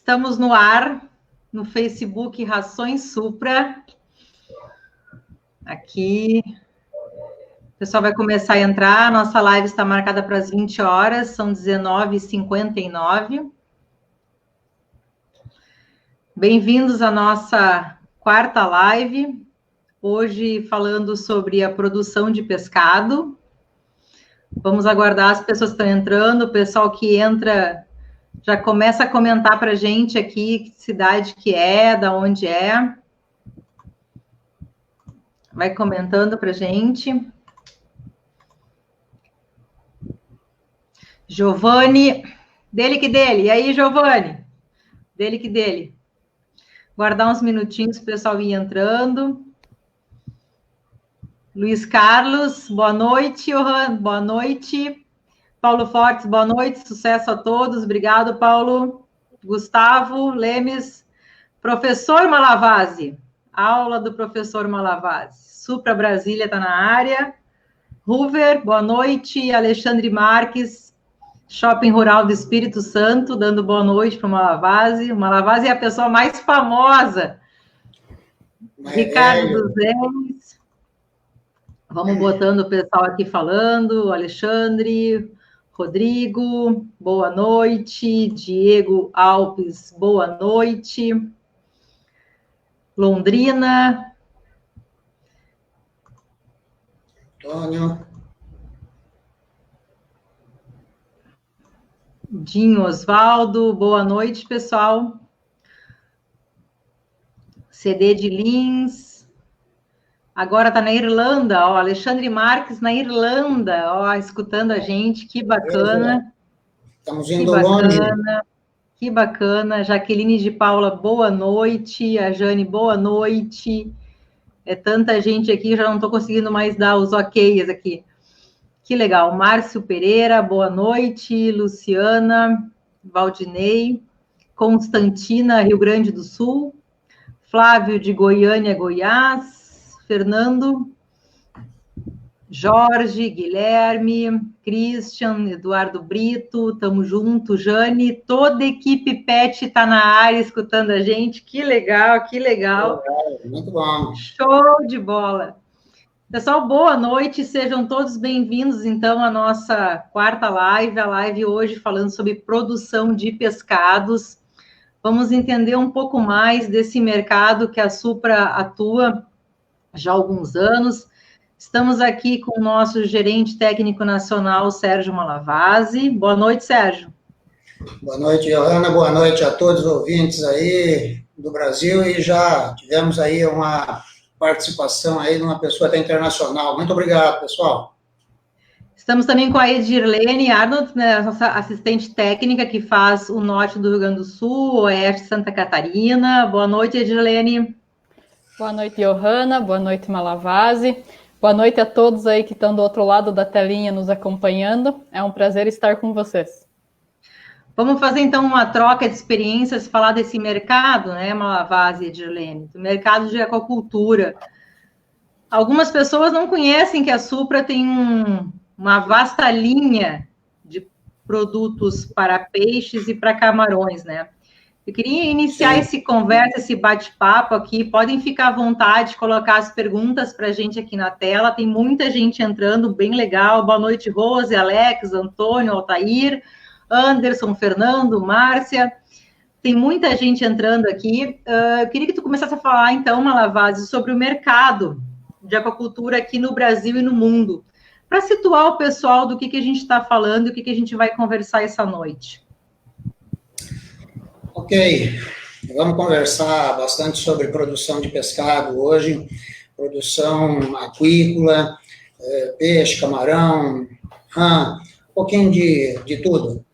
Estamos no ar, no Facebook Rações Supra. Aqui, o pessoal vai começar a entrar. Nossa live está marcada para as 20 horas, são 19h59. Bem-vindos à nossa quarta live, hoje falando sobre a produção de pescado. Vamos aguardar as pessoas que estão entrando, o pessoal que entra já começa a comentar para a gente aqui que cidade que é, da onde é. Vai comentando para a gente. Giovanni, dele que dele. E aí, Giovanni? Dele que dele. Guardar uns minutinhos para o pessoal ir entrando. Luiz Carlos, boa noite, Johan, boa noite. Paulo Fortes, boa noite, sucesso a todos. Obrigado, Paulo. Gustavo Lemes, professor Malavasi, aula do professor Malavasi. Supra Brasília está na área. Hoover, boa noite. Alexandre Marques, Shopping Rural do Espírito Santo, dando boa noite para o Malavasi. O Malavasi é a pessoa mais famosa. Ricardo dos Reis. Vamos botando o pessoal aqui falando. Alexandre, Rodrigo, boa noite. Diego Alves, boa noite. Londrina. Antônio. Dinho Osvaldo, boa noite, pessoal. CD de Lins. Agora está na Irlanda, ó, Alexandre Marques na Irlanda, ó, escutando a gente, que bacana. Estamos indo longe. Que bacana. Jaqueline de Paula, boa noite. A Jane, boa noite. É tanta gente aqui, já não estou conseguindo mais dar os ok's aqui. Que legal. Márcio Pereira, boa noite. Luciana, Valdinei, Constantina, Rio Grande do Sul. Flávio de Goiânia, Goiás. Fernando, Jorge, Guilherme, Christian, Eduardo Brito, tamo junto, Jane, toda a equipe PET está na área escutando a gente, que legal, que legal. Muito bom. Show de bola. Pessoal, boa noite, sejam todos bem-vindos, então, à nossa quarta live, a live hoje falando sobre produção de pescados. Vamos entender um pouco mais desse mercado que a Supra atua já há alguns anos. Estamos aqui com o nosso gerente técnico nacional, Sérgio Malavasi. Boa noite, Sérgio. Boa noite, Johanna. Boa noite a todos os ouvintes aí do Brasil. E já tivemos aí uma participação aí de uma pessoa até internacional. Muito obrigado, pessoal. Estamos também com a Edirlene Arnold, né, nossa assistente técnica, que faz o norte do Rio Grande do Sul, oeste Santa Catarina. Boa noite, Edirlene. Boa noite, Johanna. Boa noite, Malavasi. Boa noite a todos aí que estão do outro lado da telinha nos acompanhando. É um prazer estar com vocês. Vamos fazer, então, uma troca de experiências, falar desse mercado, né, Malavasi e Edirlene, do mercado de aquacultura. Algumas pessoas não conhecem que a Supra tem uma vasta linha de produtos para peixes e para camarões, né? Eu queria iniciar esse conversa, esse bate-papo aqui. Podem ficar à vontade, colocar as perguntas para a gente aqui na tela. Tem muita gente entrando, bem legal. Boa noite, Rose, Alex, Antônio, Altair, Anderson, Fernando, Márcia. Tem muita gente entrando aqui. Eu queria que tu começasse a falar, então, Malavasi, sobre o mercado de aquacultura aqui no Brasil e no mundo, para situar o pessoal do que a gente está falando e o que a gente vai conversar essa noite. Ok, vamos conversar bastante sobre produção de pescado hoje, produção aquícola, peixe, camarão, rã, um pouquinho de tudo.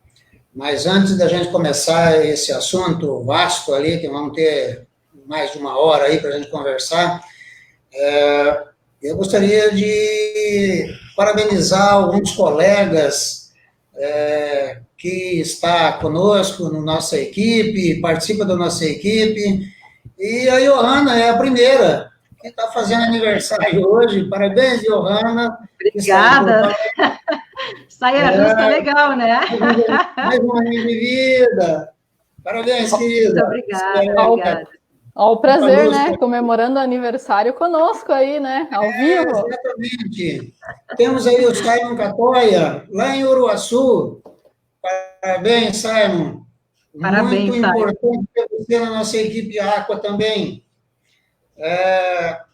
Mas antes da gente começar esse assunto vasto ali, que vamos ter mais de uma hora aí para a gente conversar, eu gostaria de parabenizar alguns colegas que está conosco na nossa equipe, participa da nossa equipe, e a Johanna é a primeira que está fazendo aniversário hoje. Parabéns, Johanna. Obrigada. Saia justa, legal, né? Mais um aninho de vida. Parabéns, querida. Muito obrigada. Ó, o prazer, né? Comemorando o aniversário conosco aí, né? Ao vivo. Exatamente. Temos aí o Simon Catoia, lá em Uruaçu. Parabéns, Simon. Parabéns, muito importante ter você na nossa equipe Aqua também.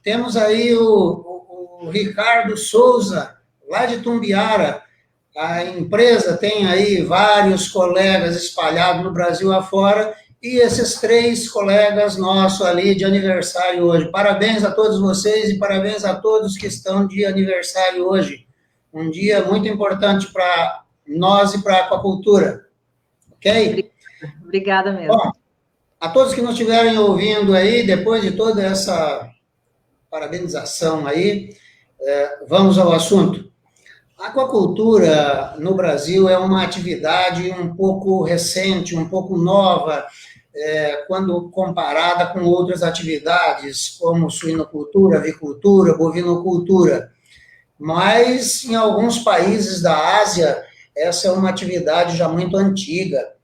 Temos aí o Ricardo Souza, lá de Tumbiara. A empresa tem aí vários colegas espalhados no Brasil afora, e esses 3 colegas nossos ali de aniversário hoje. Parabéns a todos vocês e parabéns a todos que estão de aniversário hoje. Um dia muito importante para nós e para a aquacultura. Ok? Obrigada mesmo. Bom, a todos que nos estiverem ouvindo aí, depois de toda essa parabenização aí, vamos ao assunto. A aquacultura no Brasil é uma atividade um pouco recente, um pouco nova, quando comparada com outras atividades, como suinocultura, avicultura, bovinocultura. Mas, em alguns países da Ásia, essa é uma atividade já muito antiga.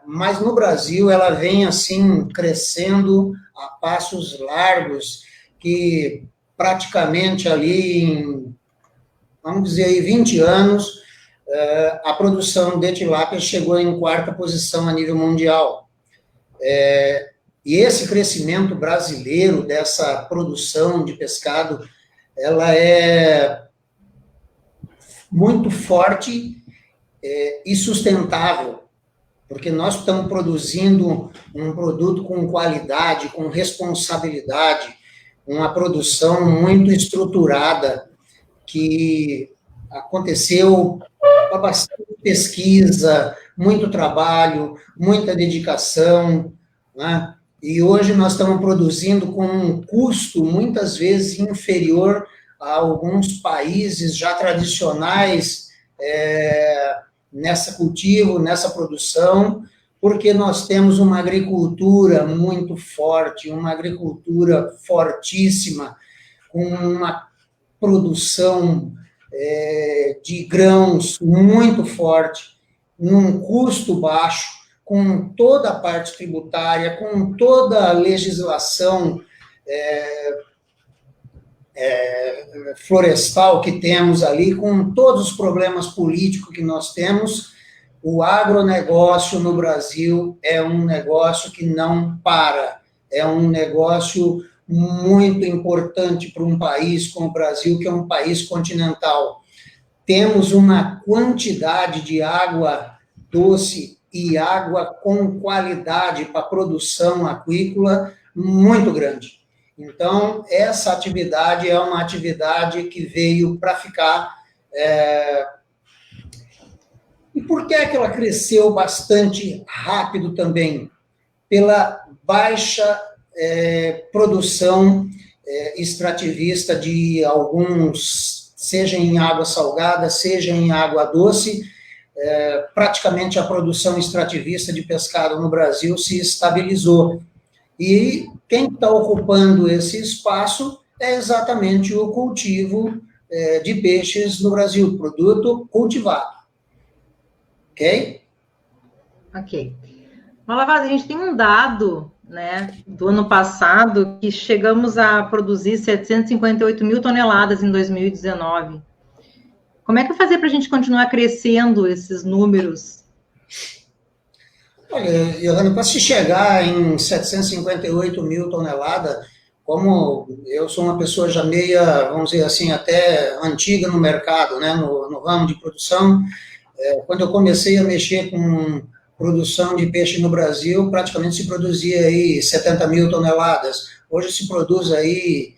Mas, no Brasil, ela vem, assim, crescendo a passos largos, que praticamente ali em, vamos dizer aí, 20 anos, a produção de tilápia chegou em 4ª posição a nível mundial. E esse crescimento brasileiro dessa produção de pescado, ela é muito forte e sustentável, porque nós estamos produzindo um produto com qualidade, com responsabilidade, uma produção muito estruturada, que aconteceu com bastante pesquisa, muito trabalho, muita dedicação, né? E hoje nós estamos produzindo com um custo muitas vezes inferior a alguns países já tradicionais nessa cultivo, nessa produção, porque nós temos uma agricultura muito forte, uma agricultura fortíssima, com uma produção de grãos muito forte, num custo baixo, com toda a parte tributária, com toda a legislação florestal que temos ali, com todos os problemas políticos que nós temos, o agronegócio no Brasil é um negócio que não para, é um negócio muito importante para um país como o Brasil, que é um país continental. Temos uma quantidade de água doce e água com qualidade para produção aquícola muito grande. Então, essa atividade é uma atividade que veio para ficar. E por que é que ela cresceu bastante rápido também? Pela baixa produção extrativista de alguns, seja em água salgada, seja em água doce, praticamente a produção extrativista de pescado no Brasil se estabilizou. E quem está ocupando esse espaço é exatamente o cultivo de peixes no Brasil, produto cultivado. Ok? Ok. Malavaz, a gente tem um dado, né, do ano passado, que chegamos a produzir 758 mil toneladas em 2019. Como é que fazer para a gente continuar crescendo esses números? Olha, Johanna, para se chegar em 758 mil toneladas, como eu sou uma pessoa já meia, vamos dizer assim, até antiga no mercado, né, no ramo de produção, quando eu comecei a mexer com produção de peixe no Brasil, praticamente se produzia aí 70 mil toneladas. Hoje se produz aí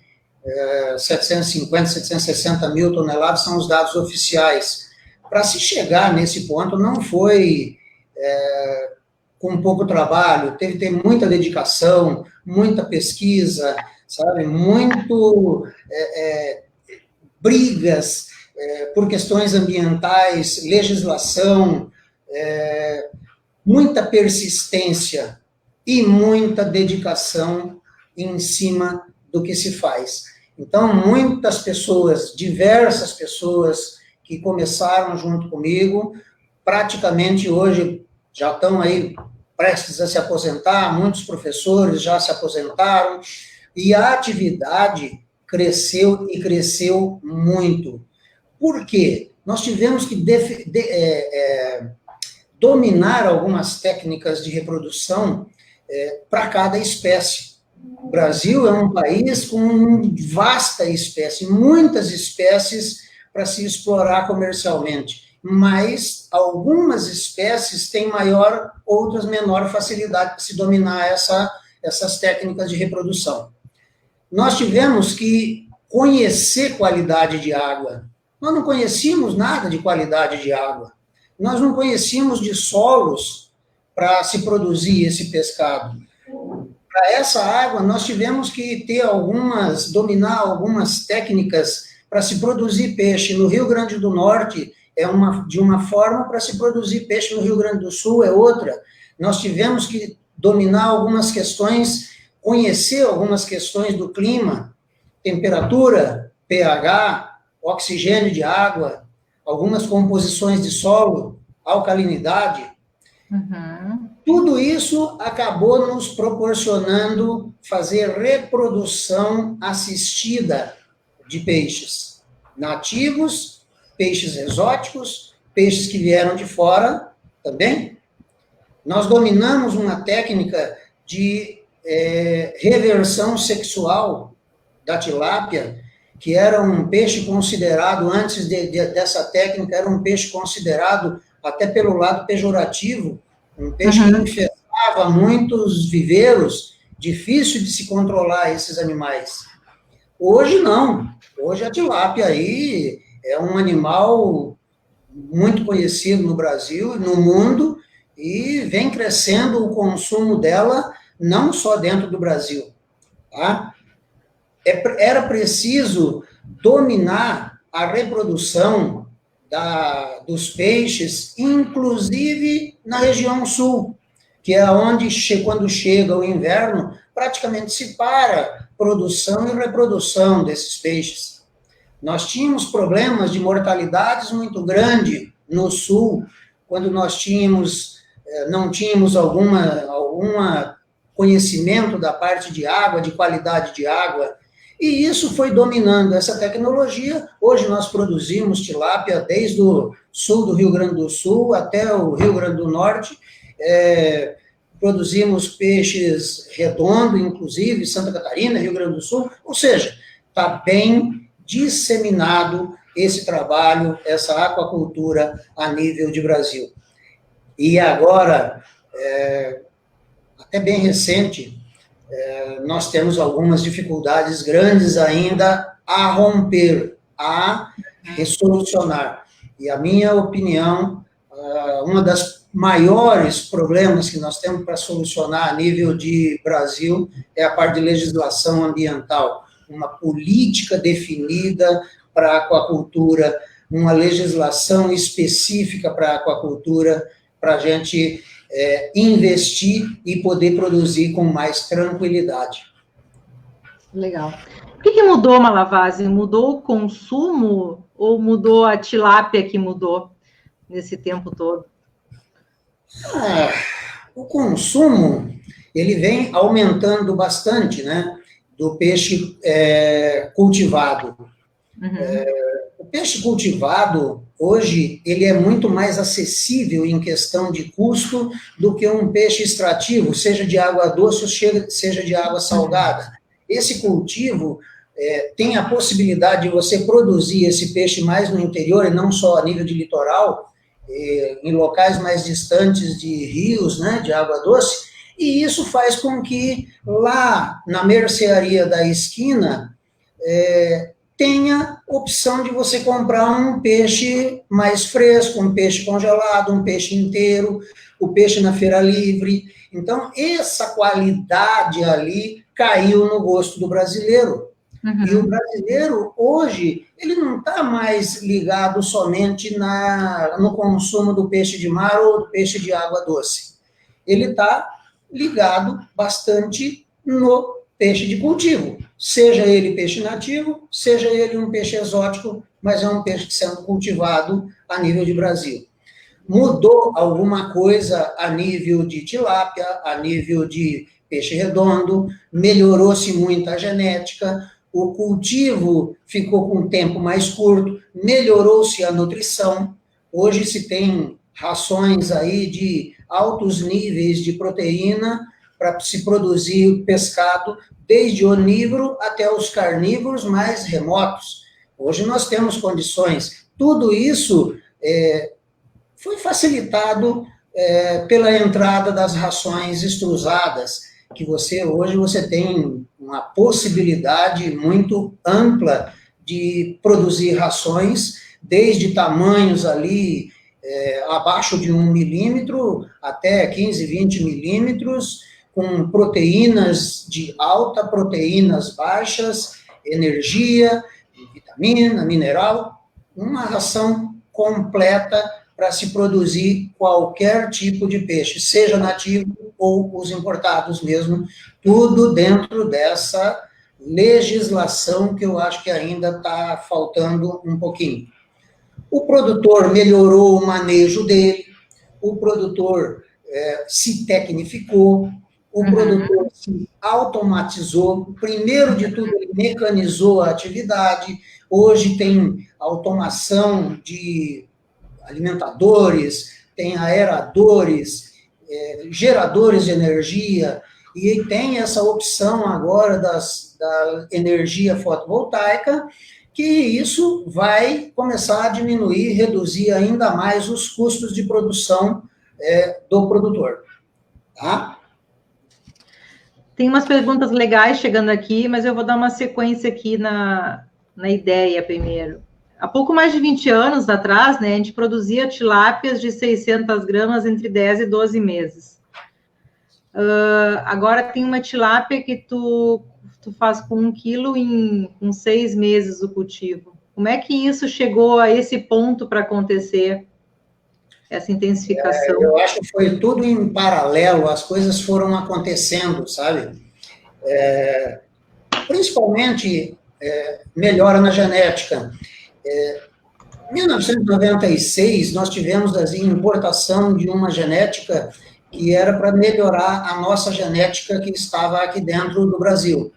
750, 760 mil toneladas, são os dados oficiais. Para se chegar nesse ponto, não foi com pouco trabalho, teve que ter muita dedicação, muita pesquisa, sabe, muito brigas por questões ambientais, legislação, muita persistência e muita dedicação em cima do que se faz. Então, muitas pessoas, diversas pessoas que começaram junto comigo, praticamente hoje já estão aí prestes a se aposentar, muitos professores já se aposentaram, e a atividade cresceu e cresceu muito. Por quê? Nós tivemos que dominar algumas técnicas de reprodução para cada espécie. O Brasil é um país com vasta espécie, muitas espécies para se explorar comercialmente, mas algumas espécies têm maior, outras menor facilidade para se dominar essas técnicas de reprodução. Nós tivemos que conhecer qualidade de água. Nós não conhecíamos nada de qualidade de água. Nós não conhecíamos de solos para se produzir esse pescado. Para essa água, nós tivemos que dominar algumas técnicas para se produzir peixe. No Rio Grande do Norte de uma forma, para se produzir peixe no Rio Grande do Sul é outra. Nós tivemos que dominar algumas questões, conhecer algumas questões do clima, temperatura, pH, oxigênio de água, algumas composições de solo, alcalinidade. Uhum. Tudo isso acabou nos proporcionando fazer reprodução assistida de peixes nativos, peixes exóticos, peixes que vieram de fora também. Nós dominamos uma técnica de reversão sexual da tilápia, que era um peixe considerado, antes dessa técnica, era um peixe considerado, até pelo lado pejorativo, um peixe que infestava muitos viveiros, difícil de se controlar esses animais. Hoje não. Hoje a tilápia aí é um animal muito conhecido no Brasil e no mundo, e vem crescendo o consumo dela, não só dentro do Brasil. Tá? Era preciso dominar a reprodução dos peixes, inclusive na região sul, que é onde, quando chega o inverno, praticamente se para produção e reprodução desses peixes. Nós tínhamos problemas de mortalidades muito grandes no sul, quando nós não tínhamos algum conhecimento da parte de água, de qualidade de água, e isso foi dominando essa tecnologia. Hoje nós produzimos tilápia desde o sul do Rio Grande do Sul até o Rio Grande do Norte, produzimos peixes redondo, inclusive, Santa Catarina, Rio Grande do Sul, ou seja, está bem disseminado esse trabalho, essa aquacultura a nível de Brasil. E agora, até bem recente, nós temos algumas dificuldades grandes ainda a romper, a resolucionar. E a minha opinião, uma das maiores problemas que nós temos para solucionar a nível de Brasil é a parte de legislação ambiental, uma política definida para a aquacultura, uma legislação específica para a aquacultura, para a gente investir e poder produzir com mais tranquilidade. Legal. O que mudou, Malavasi? Mudou o consumo ou mudou a tilápia que mudou nesse tempo todo? O consumo, ele vem aumentando bastante, né, do peixe cultivado. O peixe cultivado, hoje, ele é muito mais acessível em questão de custo do que um peixe extrativo, seja de água doce ou seja de água salgada. Esse cultivo tem a possibilidade de você produzir esse peixe mais no interior, e não só a nível de litoral, em locais mais distantes de rios, né, de água doce, e isso faz com que lá na mercearia da esquina tenha opção de você comprar um peixe mais fresco, um peixe congelado, um peixe inteiro, o peixe na feira livre. Então, essa qualidade ali caiu no gosto do brasileiro. E o brasileiro, hoje, ele não está mais ligado somente no consumo do peixe de mar ou do peixe de água doce. Ele está ligado bastante no peixe de cultivo, seja ele peixe nativo, seja ele um peixe exótico, mas é um peixe que está sendo cultivado a nível de Brasil. mudou alguma coisa a nível de tilápia, a nível de peixe redondo, melhorou-se muito a genética, o cultivo ficou com um tempo mais curto, melhorou-se a nutrição. Hoje se tem rações aí de altos níveis de proteína para se produzir pescado, desde onívoro até os carnívoros mais remotos. Hoje nós temos condições. Tudo isso foi facilitado pela entrada das rações extrusadas, que hoje você tem uma possibilidade muito ampla de produzir rações, desde tamanhos ali abaixo de 1 milímetro até 15, 20 milímetros, com proteínas de alta, proteínas baixas, energia, vitamina, mineral, uma ração completa para se produzir qualquer tipo de peixe, seja nativo ou os importados mesmo, tudo dentro dessa legislação que eu acho que ainda está faltando um pouquinho. O produtor melhorou o manejo dele, o produtor se tecnificou, o produtor se automatizou, primeiro de tudo ele mecanizou a atividade, hoje tem automação de alimentadores, tem aeradores, geradores de energia, e tem essa opção agora da energia fotovoltaica, que isso vai começar a diminuir, reduzir ainda mais os custos de produção do produtor. Tá? Tem umas perguntas legais chegando aqui, mas eu vou dar uma sequência aqui na ideia primeiro. Há pouco mais de 20 anos atrás, né, a gente produzia tilápias de 600 gramas entre 10 e 12 meses. Agora tem uma tilápia que tu faz com 1 quilo com 6 meses o cultivo. Como é que isso chegou a esse ponto para acontecer, essa intensificação? Eu acho que foi tudo em paralelo, as coisas foram acontecendo, sabe? Principalmente melhora na genética. Em 1996, nós tivemos a importação de uma genética que era para melhorar a nossa genética que estava aqui dentro do Brasil,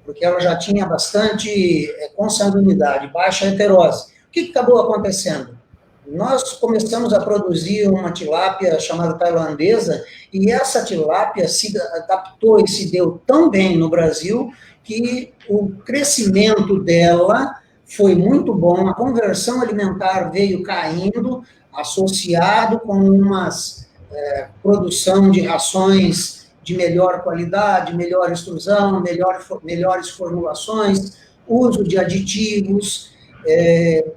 porque ela já tinha bastante consanguinidade, baixa heterose. O que acabou acontecendo? Nós começamos a produzir uma tilápia chamada tailandesa, e essa tilápia se adaptou e se deu tão bem no Brasil que o crescimento dela foi muito bom, a conversão alimentar veio caindo, associado com umas produção de rações de melhor qualidade, melhor extrusão, melhores formulações, uso de aditivos,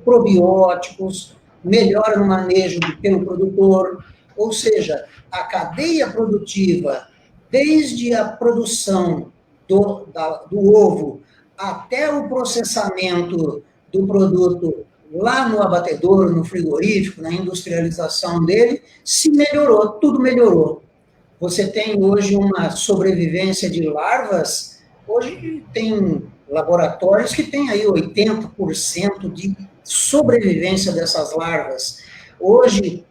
probióticos, melhora no manejo pelo produtor, ou seja, a cadeia produtiva, desde a produção do ovo até o processamento do produto lá no abatedor, no frigorífico, na industrialização dele, se melhorou, tudo melhorou. Você tem hoje uma sobrevivência de larvas, hoje tem laboratórios que têm aí 80% de sobrevivência dessas larvas. Hoje,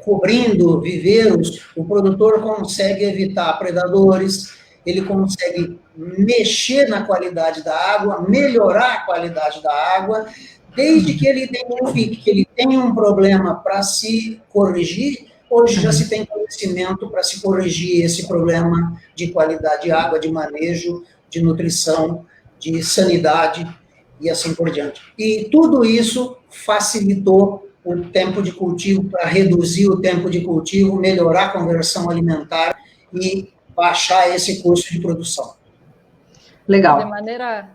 cobrindo viveiros, o produtor consegue evitar predadores, ele consegue mexer na qualidade da água, melhorar a qualidade da água, desde que ele identifique que ele tem um problema para se corrigir, hoje já se tem conhecimento para se corrigir esse problema de qualidade de água, de manejo, de nutrição, de sanidade e assim por diante. E tudo isso facilitou o tempo de cultivo para reduzir o tempo de cultivo, melhorar a conversão alimentar e baixar esse custo de produção. Legal.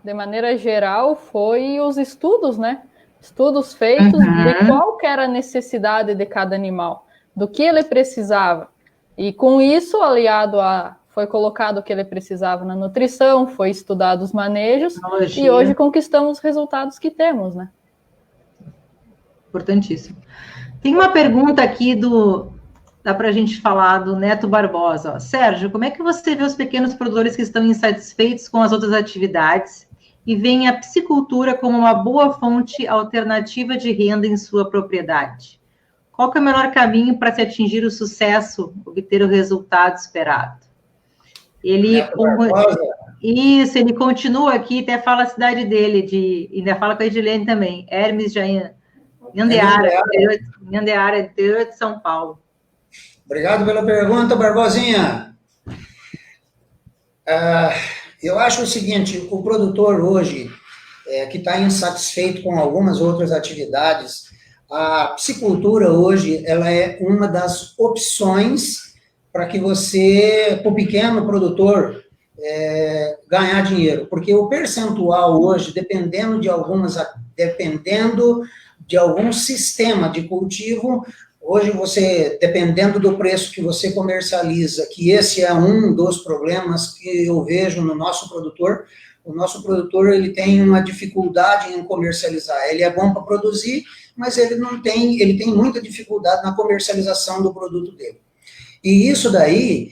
De maneira geral, foi os estudos, né? Estudos feitos de qual que era a necessidade de cada animal, do que ele precisava. E com isso, aliado foi colocado o que ele precisava na nutrição, foi estudado os manejos, e hoje conquistamos os resultados que temos, né? Importantíssimo. Tem uma pergunta aqui dá para a gente falar do Neto Barbosa. Ó. Sérgio, como é que você vê os pequenos produtores que estão insatisfeitos com as outras atividades e veem a piscicultura como uma boa fonte alternativa de renda em sua propriedade? qual que é o melhor caminho para se atingir o sucesso, obter o resultado esperado? Ele continua aqui, até fala a cidade dele, ainda fala com a Edilene também, Hermes de Nhandeara, interior de São Paulo. Obrigado pela pergunta, Barbosinha. Eu acho o seguinte, o produtor hoje, que está insatisfeito com algumas outras atividades, a piscicultura hoje, ela é uma das opções para que você, para o pequeno produtor, ganhar dinheiro, porque o percentual hoje, dependendo de algum sistema de cultivo, hoje você, dependendo do preço que você comercializa, que esse é um dos problemas que eu vejo no nosso produtor, o nosso produtor, ele tem uma dificuldade em comercializar, ele é bom para produzir, mas ele tem muita dificuldade na comercialização do produto dele. E isso daí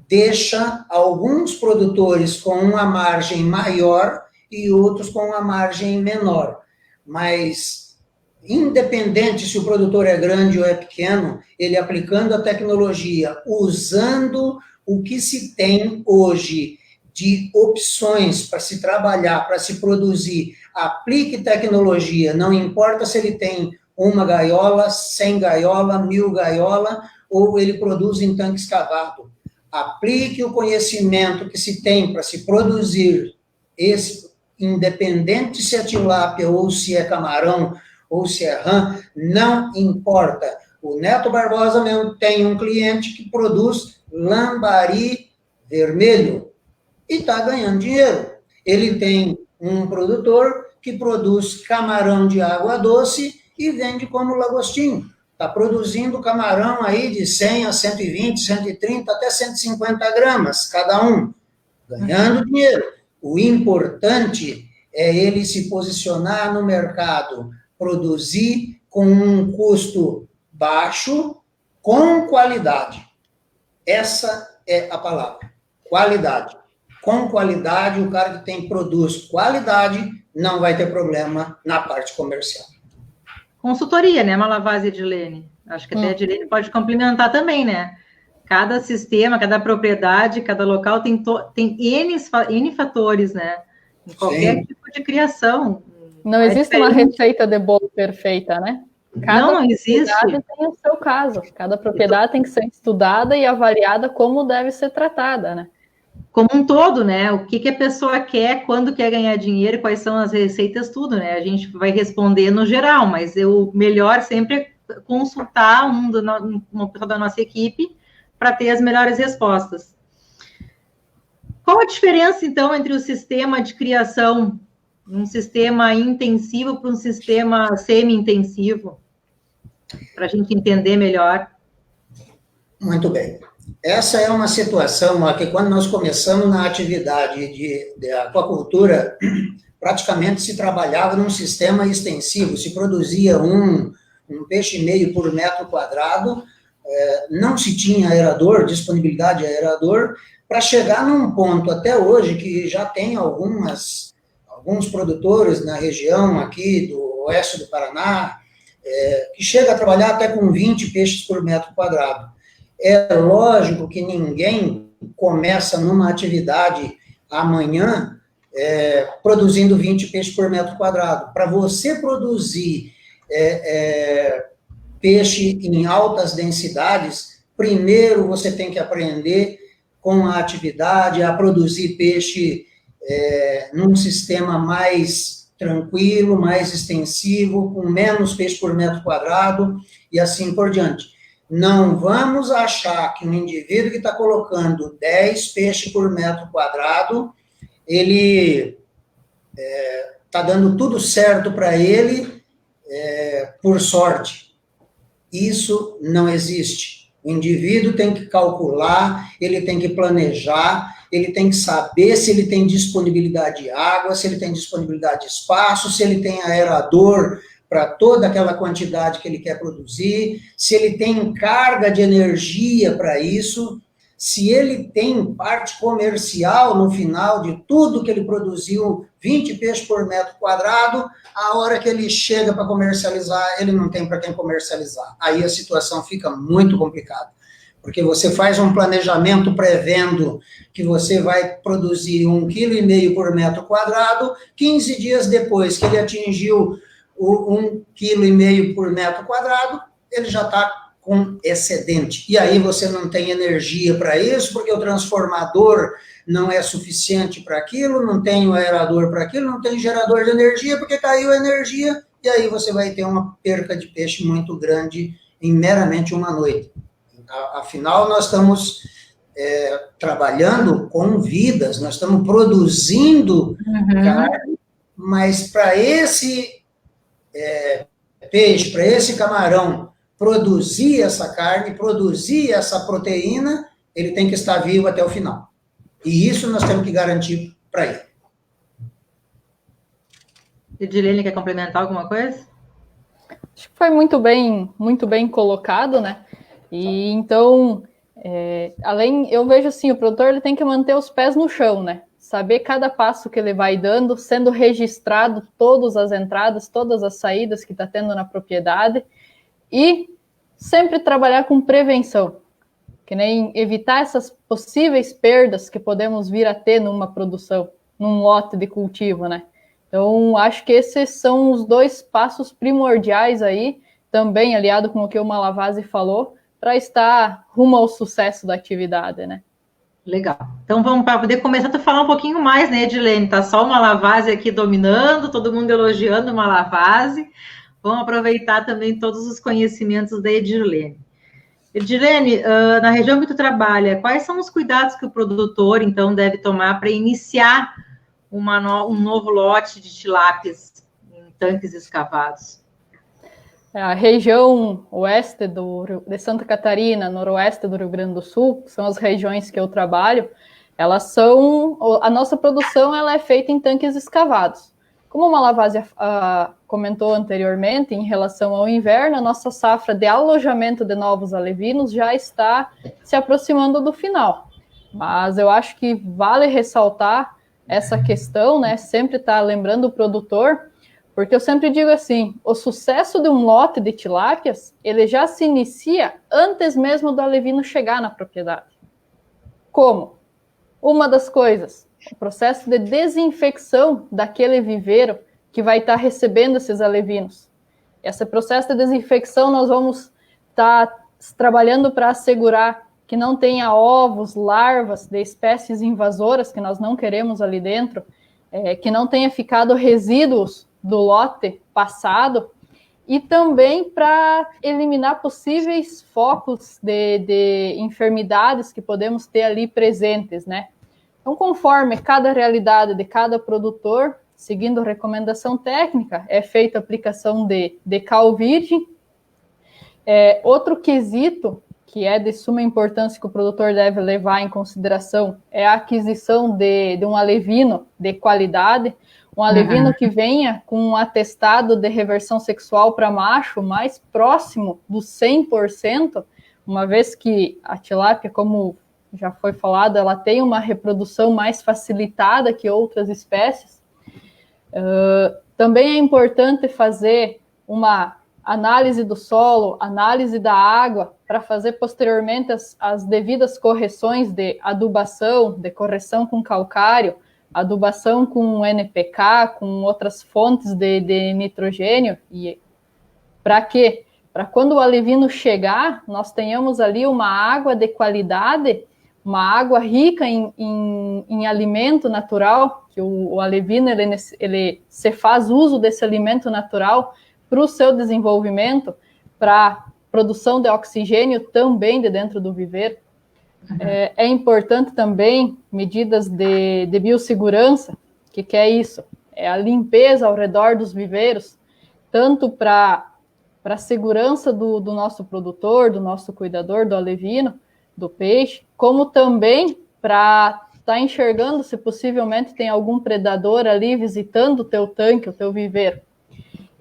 deixa alguns produtores com uma margem maior e outros com uma margem menor. Mas, independente se o produtor é grande ou é pequeno, ele aplicando a tecnologia, usando o que se tem hoje de opções para se trabalhar, para se produzir, aplique tecnologia, não importa se ele tem uma gaiola, 100 gaiola, 1000 gaiola, ou ele produz em tanque escavado. Aplique o conhecimento que se tem para se produzir esse, independente se é tilápia, ou se é camarão, ou se é rã, não importa. O Neto Barbosa mesmo tem um cliente que produz lambari vermelho e está ganhando dinheiro. Ele tem um produtor que produz camarão de água doce e vende como lagostinho. Está produzindo camarão aí de 100 a 120, 130, até 150 gramas cada um, ganhando dinheiro. O importante é ele se posicionar no mercado, produzir com um custo baixo, com qualidade. Essa é a palavra, qualidade. Com qualidade, o cara que produz qualidade não vai ter problema na parte comercial. Consultoria, né, Malavasi e Edilene? Acho que até a Edilene pode complementar também, né? Cada sistema, cada propriedade, cada local tem N fatores, né? Em qualquer tipo de criação. Não existe uma receita de bolo perfeita, né? Não existe. Cada propriedade tem o seu caso. Cada propriedade tem que ser estudada e avaliada como deve ser tratada, né? Como um todo, né? O que a pessoa quer, quando quer ganhar dinheiro, quais são as receitas, tudo, né? A gente vai responder no geral, mas o melhor sempre é consultar uma pessoa da nossa equipe para ter as melhores respostas. Qual a diferença, então, entre o sistema de criação, um sistema intensivo para um sistema semi-intensivo? Para a gente entender melhor. Muito bem. Essa é uma situação que, quando nós começamos na atividade de aquacultura, praticamente se trabalhava num sistema extensivo, se produzia um peixe e meio por metro quadrado, não se tinha aerador, disponibilidade de aerador, para chegar num ponto até hoje que já tem alguns produtores na região aqui do oeste do Paraná, que chega a trabalhar até com 20 peixes por metro quadrado. É lógico que ninguém começa numa atividade amanhã produzindo 20 peixes por metro quadrado. Para você produzir peixe em altas densidades, primeiro você tem que aprender com a atividade a produzir peixe num sistema mais tranquilo, mais extensivo, com menos peixe por metro quadrado e assim por diante. Não vamos achar que um indivíduo que está colocando 10 peixes por metro quadrado, ele está dando tudo certo para ele por sorte. Isso não existe. O indivíduo tem que calcular, ele tem que planejar, ele tem que saber se ele tem disponibilidade de água, se ele tem disponibilidade de espaço, se ele tem aerador para toda aquela quantidade que ele quer produzir, se ele tem carga de energia para isso, se ele tem parte comercial no final de tudo que ele produziu, 20 peixes por metro quadrado, a hora que ele chega para comercializar, ele não tem para quem comercializar. Aí a situação fica muito complicada, porque você faz um planejamento prevendo que você vai produzir 1,5 kg por metro quadrado, 15 dias depois que ele atingiu o 1,5 kg por metro quadrado, ele já está com excedente. E aí você não tem energia para isso, porque o transformador não é suficiente para aquilo, não tem o aerador para aquilo, não tem gerador de energia, porque caiu a energia, e aí você vai ter uma perca de peixe muito grande em meramente uma noite. Afinal, nós estamos trabalhando com vidas, nós estamos produzindo carne, mas para esse peixe, para esse camarão, produzir essa carne, produzir essa proteína, ele tem que estar vivo até o final. E isso nós temos que garantir para ele. Edilene, quer complementar alguma coisa? Acho que foi muito bem colocado, né? E então, eu vejo assim, o produtor ele tem que manter os pés no chão, né? Saber cada passo que ele vai dando, sendo registrado todas as entradas, todas as saídas que está tendo na propriedade, e sempre trabalhar com prevenção, que nem evitar essas possíveis perdas que podemos vir a ter numa produção, num lote de cultivo, né? Então, acho que esses são os 2 passos primordiais aí, também aliado com o que o Malavasi falou, para estar rumo ao sucesso da atividade, né? Legal. Então, vamos para poder começar a falar um pouquinho mais, né, Edilene? Tá só o Malavasi aqui dominando, todo mundo elogiando o Malavasi. Vamos aproveitar também todos os conhecimentos da Edilene. Edilene, na região que tu trabalha, quais são os cuidados que o produtor, então, deve tomar para iniciar um novo lote de tilápias em tanques escavados? A região oeste de Santa Catarina, noroeste do Rio Grande do Sul, que são as regiões que eu trabalho, a nossa produção ela é feita em tanques escavados. Como o Malavasi comentou anteriormente, em relação ao inverno, a nossa safra de alojamento de novos alevinos já está se aproximando do final. Mas eu acho que vale ressaltar essa questão, né? Sempre estar lembrando o produtor, porque eu sempre digo assim, o sucesso de um lote de tilápias, ele já se inicia antes mesmo do alevino chegar na propriedade. Como? Uma das coisas, o processo de desinfecção daquele viveiro que vai estar recebendo esses alevinos. Esse processo de desinfecção nós vamos estar trabalhando para assegurar que não tenha ovos, larvas de espécies invasoras que nós não queremos ali dentro, que não tenha ficado resíduos do lote passado, e também para eliminar possíveis focos de enfermidades que podemos ter ali presentes, né? Então, conforme cada realidade de cada produtor, seguindo a recomendação técnica, é feita a aplicação de cal virgem. Outro quesito que é de suma importância que o produtor deve levar em consideração é a aquisição de um alevino de qualidade, um alevino que venha com um atestado de reversão sexual para macho mais próximo do 100%, uma vez que a tilápia, como já foi falado, ela tem uma reprodução mais facilitada que outras espécies. Também é importante fazer uma análise do solo, análise da água, para fazer posteriormente as devidas correções de adubação, de correção com calcário, adubação com NPK, com outras fontes de nitrogênio. E para quê? Para quando o alevino chegar, nós tenhamos ali uma água de qualidade, uma água rica em alimento natural, que o alevino ele se faz uso desse alimento natural para o seu desenvolvimento, para produção de oxigênio também de dentro do viveiro. É importante também medidas de biossegurança. O que é isso? É a limpeza ao redor dos viveiros, tanto para a segurança do nosso produtor, do nosso cuidador, do alevino, do peixe, como também para estar enxergando se possivelmente tem algum predador ali visitando o teu tanque, o teu viveiro.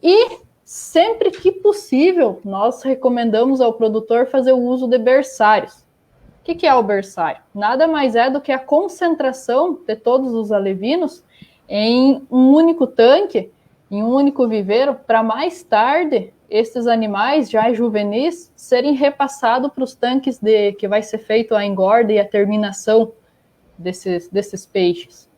E sempre que possível, nós recomendamos ao produtor fazer o uso de berçários. O que é o berçário? Nada mais é do que a concentração de todos os alevinos em um único tanque, em um único viveiro, para mais tarde esses animais já juvenis serem repassados para os tanques que vai ser feito a engorda e a terminação desses peixes.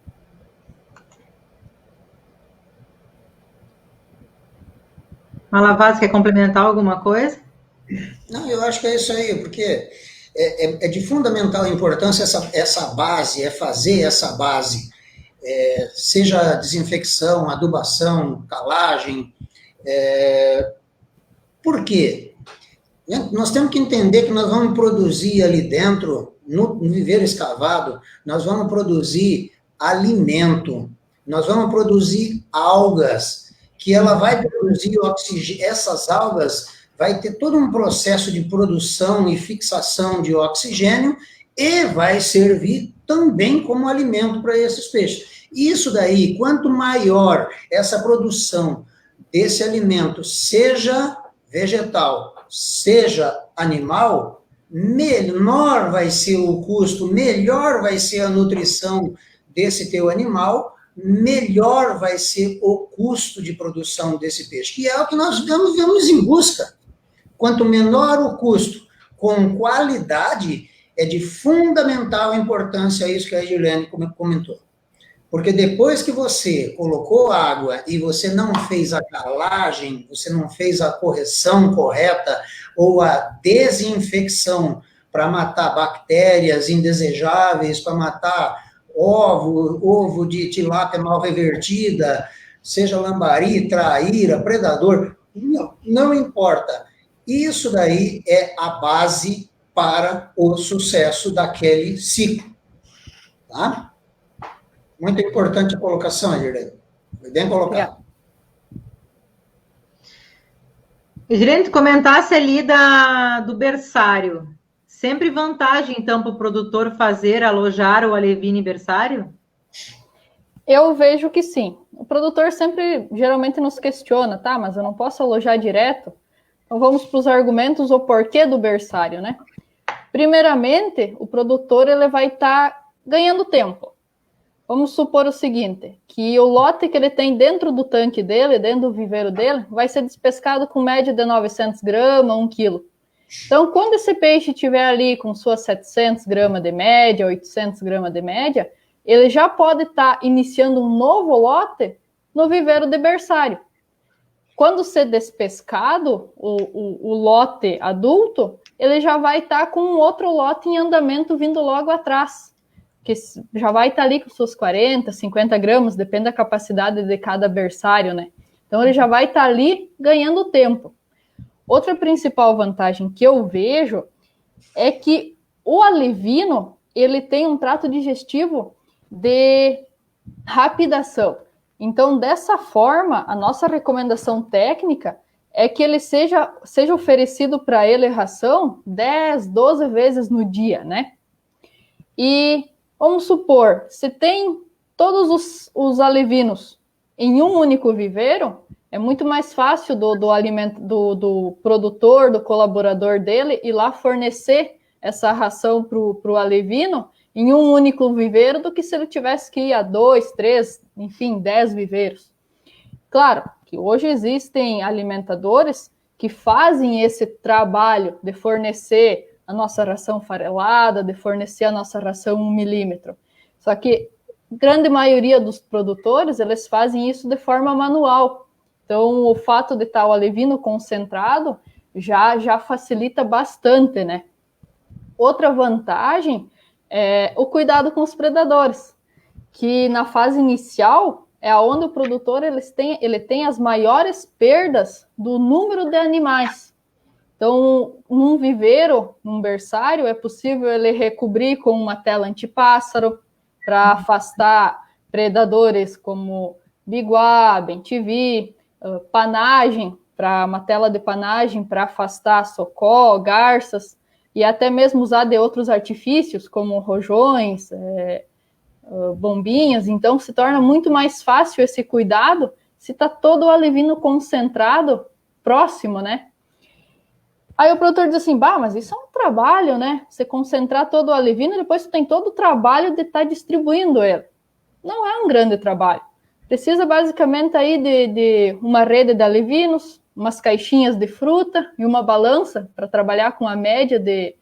Malavasi, quer complementar alguma coisa? Não, eu acho que é isso aí, porque é de fundamental importância essa base, fazer essa base, seja desinfecção, adubação, calagem. Por quê? Nós temos que entender que nós vamos produzir ali dentro, no viveiro escavado, nós vamos produzir alimento, nós vamos produzir algas, que ela vai produzir oxigênio, essas algas vai ter todo um processo de produção e fixação de oxigênio e vai servir também como alimento para esses peixes. Isso daí, quanto maior essa produção desse alimento, seja vegetal, seja animal, menor vai ser o custo, melhor vai ser a nutrição desse teu animal, melhor vai ser o custo de produção desse peixe, que é o que nós vamos em busca. Quanto menor o custo, com qualidade, é de fundamental importância isso que a Edilene comentou. Porque depois que você colocou água e você não fez a calagem, você não fez a correção correta ou a desinfecção para matar bactérias indesejáveis, para matar ovo de tilápia mal revertida, seja lambari, traíra, predador, não importa. Isso daí é a base para o sucesso daquele ciclo. Tá? Muito importante a colocação, Edilene. Foi bem colocado. Edilene, tu comentasse ali do berçário. Sempre vantagem, então, para o produtor alojar o alevine berçário? Eu vejo que sim. O produtor sempre, geralmente, nos questiona, tá? Mas eu não posso alojar direto? Então, vamos para os argumentos, o porquê do berçário, né? Primeiramente, o produtor ele vai estar ganhando tempo. Vamos supor o seguinte, que o lote que ele tem dentro do tanque dele, dentro do viveiro dele, vai ser despescado com média de 900 gramas, 1 quilo. Então, quando esse peixe estiver ali com suas 700 gramas de média, 800 gramas de média, ele já pode estar iniciando um novo lote no viveiro de berçário. Quando ser despescado, o lote adulto, ele já vai estar com um outro lote em andamento vindo logo atrás, que já vai estar ali com suas 40, 50 gramas, depende da capacidade de cada berçário, né? Então, ele já vai estar ali ganhando tempo. Outra principal vantagem que eu vejo é que o alevino, ele tem um trato digestivo de rapidação. Então, dessa forma, a nossa recomendação técnica é que ele seja oferecido para ele ração 10, 12 vezes no dia, né? E vamos supor, se tem todos os alevinos em um único viveiro, é muito mais fácil do produtor, do colaborador dele, ir lá fornecer essa ração para o alevino em um único viveiro do que se ele tivesse que ir a 2, 3, enfim, 10 viveiros. Claro que hoje existem alimentadores que fazem esse trabalho de fornecer a nossa ração farelada, de fornecer a nossa ração 1 milímetro. Só que a grande maioria dos produtores, eles fazem isso de forma manual. Então, o fato de estar o alevino concentrado já facilita bastante, né? Outra vantagem é o cuidado com os predadores, que na fase inicial é onde o produtor ele tem as maiores perdas do número de animais. Então, num viveiro, num berçário, é possível ele recobrir com uma tela antipássaro para afastar predadores como biguá, bem-te-vi, panagem, uma tela de panagem para afastar socó, garças, e até mesmo usar de outros artifícios, como rojões, bombinhas. Então, se torna muito mais fácil esse cuidado se está todo o alevino concentrado próximo, né? Aí o produtor diz assim, mas isso é um trabalho, né? Você concentrar todo o alevino, depois você tem todo o trabalho de estar distribuindo ele. Não é um grande trabalho. Precisa basicamente aí de uma rede de alevinos, umas caixinhas de fruta e uma balança para trabalhar com a média de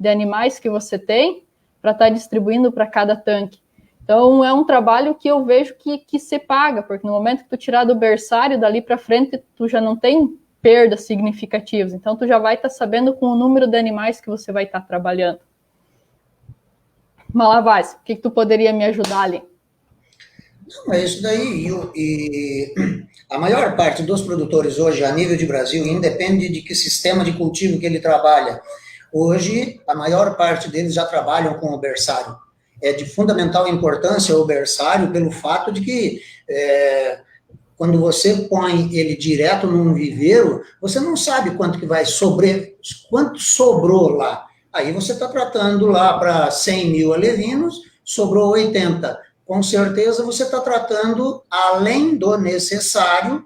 animais que você tem para estar distribuindo para cada tanque. Então, é um trabalho que eu vejo que se paga, porque no momento que tu tirar do berçário, dali para frente, tu já não tem perdas significativas. Então, tu já vai estar sabendo com o número de animais que você vai estar trabalhando. Malavaz, o que tu poderia me ajudar ali? Não, é isso daí. E a maior parte dos produtores hoje, a nível de Brasil, independe de que sistema de cultivo que ele trabalha. Hoje, a maior parte deles já trabalham com o berçário. É de fundamental importância o berçário pelo fato de que quando você põe ele direto num viveiro, você não sabe quanto que vai quanto sobrou lá. Aí você está tratando lá para 100 mil alevinos, sobrou 80. Com certeza você está tratando além do necessário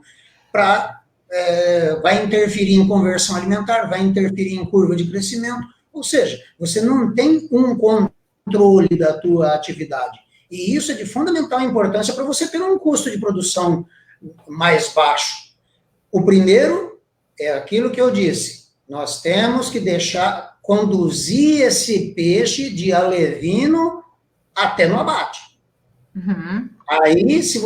vai interferir em conversão alimentar, vai interferir em curva de crescimento, ou seja, você não tem um controle da tua atividade. E isso é de fundamental importância para você ter um custo de produção mais baixo. O primeiro é aquilo que eu disse, nós temos que conduzir esse peixe de alevino até no abate. Uhum. Aí, se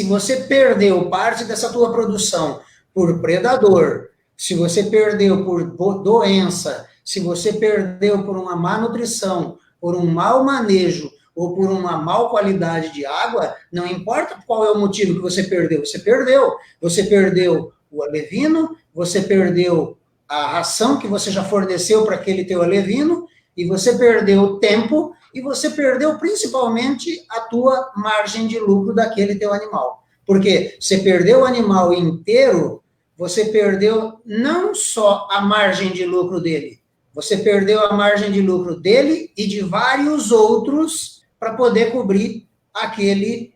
você perdeu parte dessa tua produção por predador, se você perdeu por doença, se você perdeu por uma má nutrição, por um mau manejo ou por uma má qualidade de água, não importa qual é o motivo que você perdeu, você perdeu. Você perdeu o alevino, você perdeu a ração que você já forneceu para aquele teu alevino, e você perdeu o tempo, e você perdeu principalmente a tua margem de lucro daquele teu animal. Porque você perdeu o animal inteiro, você perdeu não só a margem de lucro dele, você perdeu a margem de lucro dele e de vários outros para poder cobrir aquele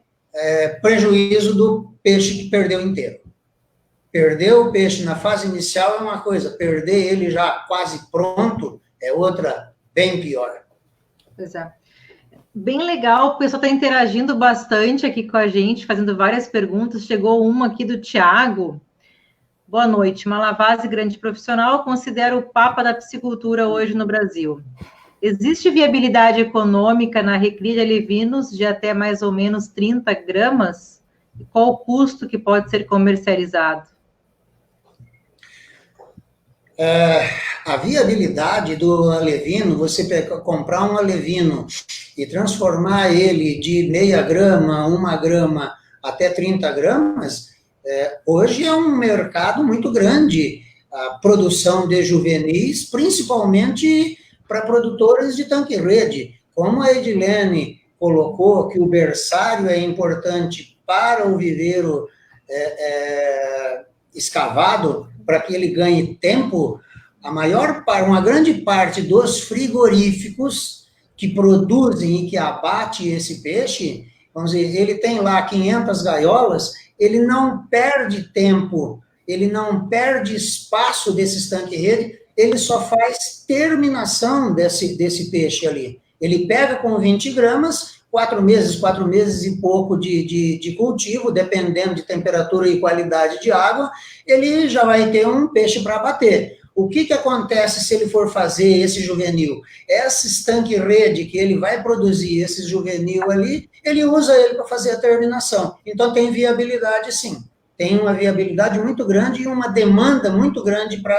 prejuízo do peixe que perdeu inteiro. Perder o peixe na fase inicial é uma coisa, perder ele já quase pronto é outra bem pior. Pois é. Bem legal, o pessoal está interagindo bastante aqui com a gente, fazendo várias perguntas. Chegou uma aqui do Tiago. Boa noite. Malavase, grande profissional, considera o papa da piscicultura hoje no Brasil. Existe viabilidade econômica na recria de alevinos de até mais ou menos 30 gramas? E qual o custo que pode ser comercializado? A viabilidade do alevino, você comprar um alevino e transformar ele de meia grama, 1 grama, até 30 gramas, hoje é um mercado muito grande, a produção de juvenis, principalmente para produtores de tanque-rede. Como a Edilene colocou que o berçário é importante para o viveiro escavado, para que ele ganhe tempo, uma grande parte dos frigoríficos que produzem e que abatem esse peixe, vamos dizer, ele tem lá 500 gaiolas, ele não perde tempo, ele não perde espaço desses tanque-rede, ele só faz terminação desse peixe ali. Ele pega com 20 gramas, 4 meses e pouco de cultivo, dependendo de temperatura e qualidade de água, ele já vai ter um peixe para abater. O que acontece se ele for fazer esse juvenil? Esses tanque-rede que ele vai produzir, esse juvenil ali, ele usa ele para fazer a terminação. Então, tem viabilidade, sim. Tem uma viabilidade muito grande e uma demanda muito grande para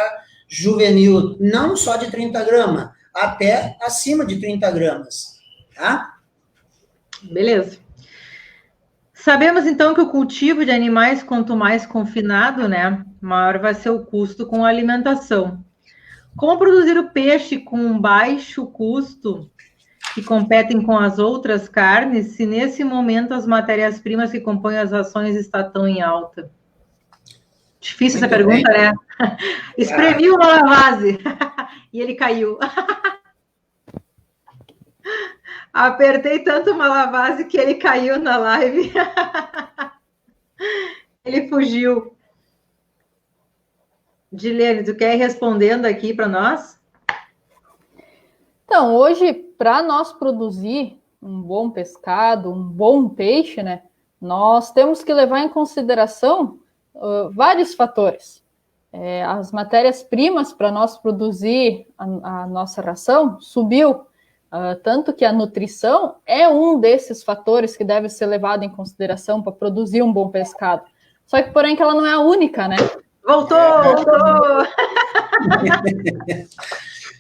juvenil, não só de 30 gramas, até acima de 30 gramas. Tá? Beleza. Sabemos, então, que o cultivo de animais, quanto mais confinado, né, maior vai ser o custo com a alimentação. Como produzir o peixe com um baixo custo, que competem com as outras carnes, se nesse momento as matérias-primas que compõem as rações estão em alta? Difícil essa pergunta, né? Espremiu o Malavase e ele caiu. Apertei tanto o Malavase que ele caiu na live. Ele fugiu. Dilene, tu quer ir respondendo aqui para nós? Então, hoje, para nós produzir um bom pescado, um bom peixe, né, nós temos que levar em consideração vários fatores. As matérias-primas para nós produzir a nossa ração subiu, tanto que a nutrição é um desses fatores que deve ser levado em consideração para produzir um bom pescado. Só que, porém, que ela não é a única, né? Voltou!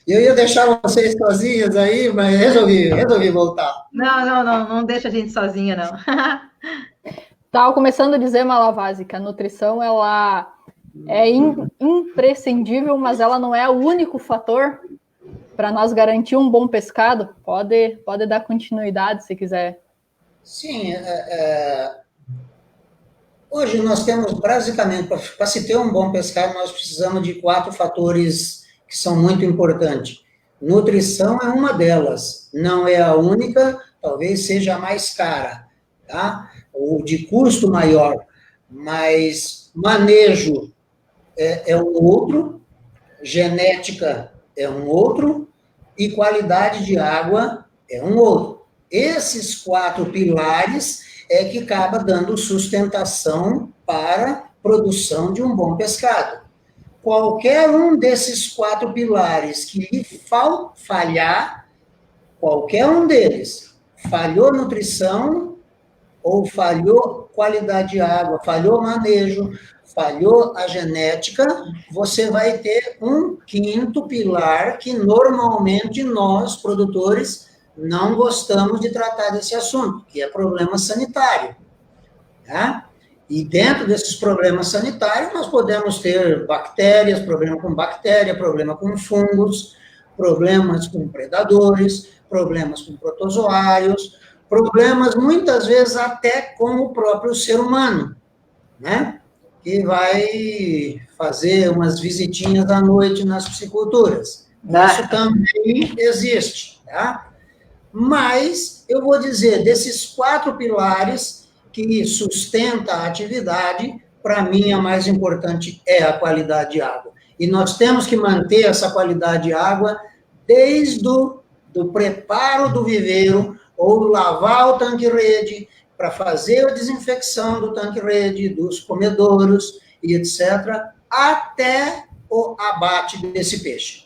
Eu ia deixar vocês sozinhas aí, mas resolvi voltar. Não deixa a gente sozinha, não. Estava começando a dizer, Malavasi, que a nutrição, ela é imprescindível, mas ela não é o único fator para nós garantir um bom pescado. Pode dar continuidade, se quiser. Sim, hoje nós temos, basicamente, para se ter um bom pescado, nós precisamos de 4 fatores que são muito importantes. Nutrição é uma delas, não é a única, talvez seja a mais cara, tá? Ou de custo maior, mas manejo é um outro, genética é um outro, e qualidade de água é um outro. Esses 4 pilares é que acaba dando sustentação para a produção de um bom pescado. Qualquer um desses 4 pilares que lhe falhar, qualquer um deles, falhou nutrição, ou falhou qualidade de água, falhou manejo, falhou a genética, você vai ter um 5º pilar que normalmente nós, produtores, não gostamos de tratar desse assunto, que é problema sanitário. Tá? E dentro desses problemas sanitários, nós podemos ter bactérias, problema com bactéria, problema com fungos, problemas com predadores, problemas com protozoários, problemas muitas vezes até com o próprio ser humano, né? Que vai fazer umas visitinhas à noite nas pisciculturas. Isso também existe, tá? Mas, eu vou dizer, desses 4 pilares que sustenta a atividade, para mim, a mais importante é a qualidade de água. E nós temos que manter essa qualidade de água desde o preparo do viveiro, ou lavar o tanque-rede, para fazer a desinfecção do tanque-rede, dos comedouros e etc., até o abate desse peixe.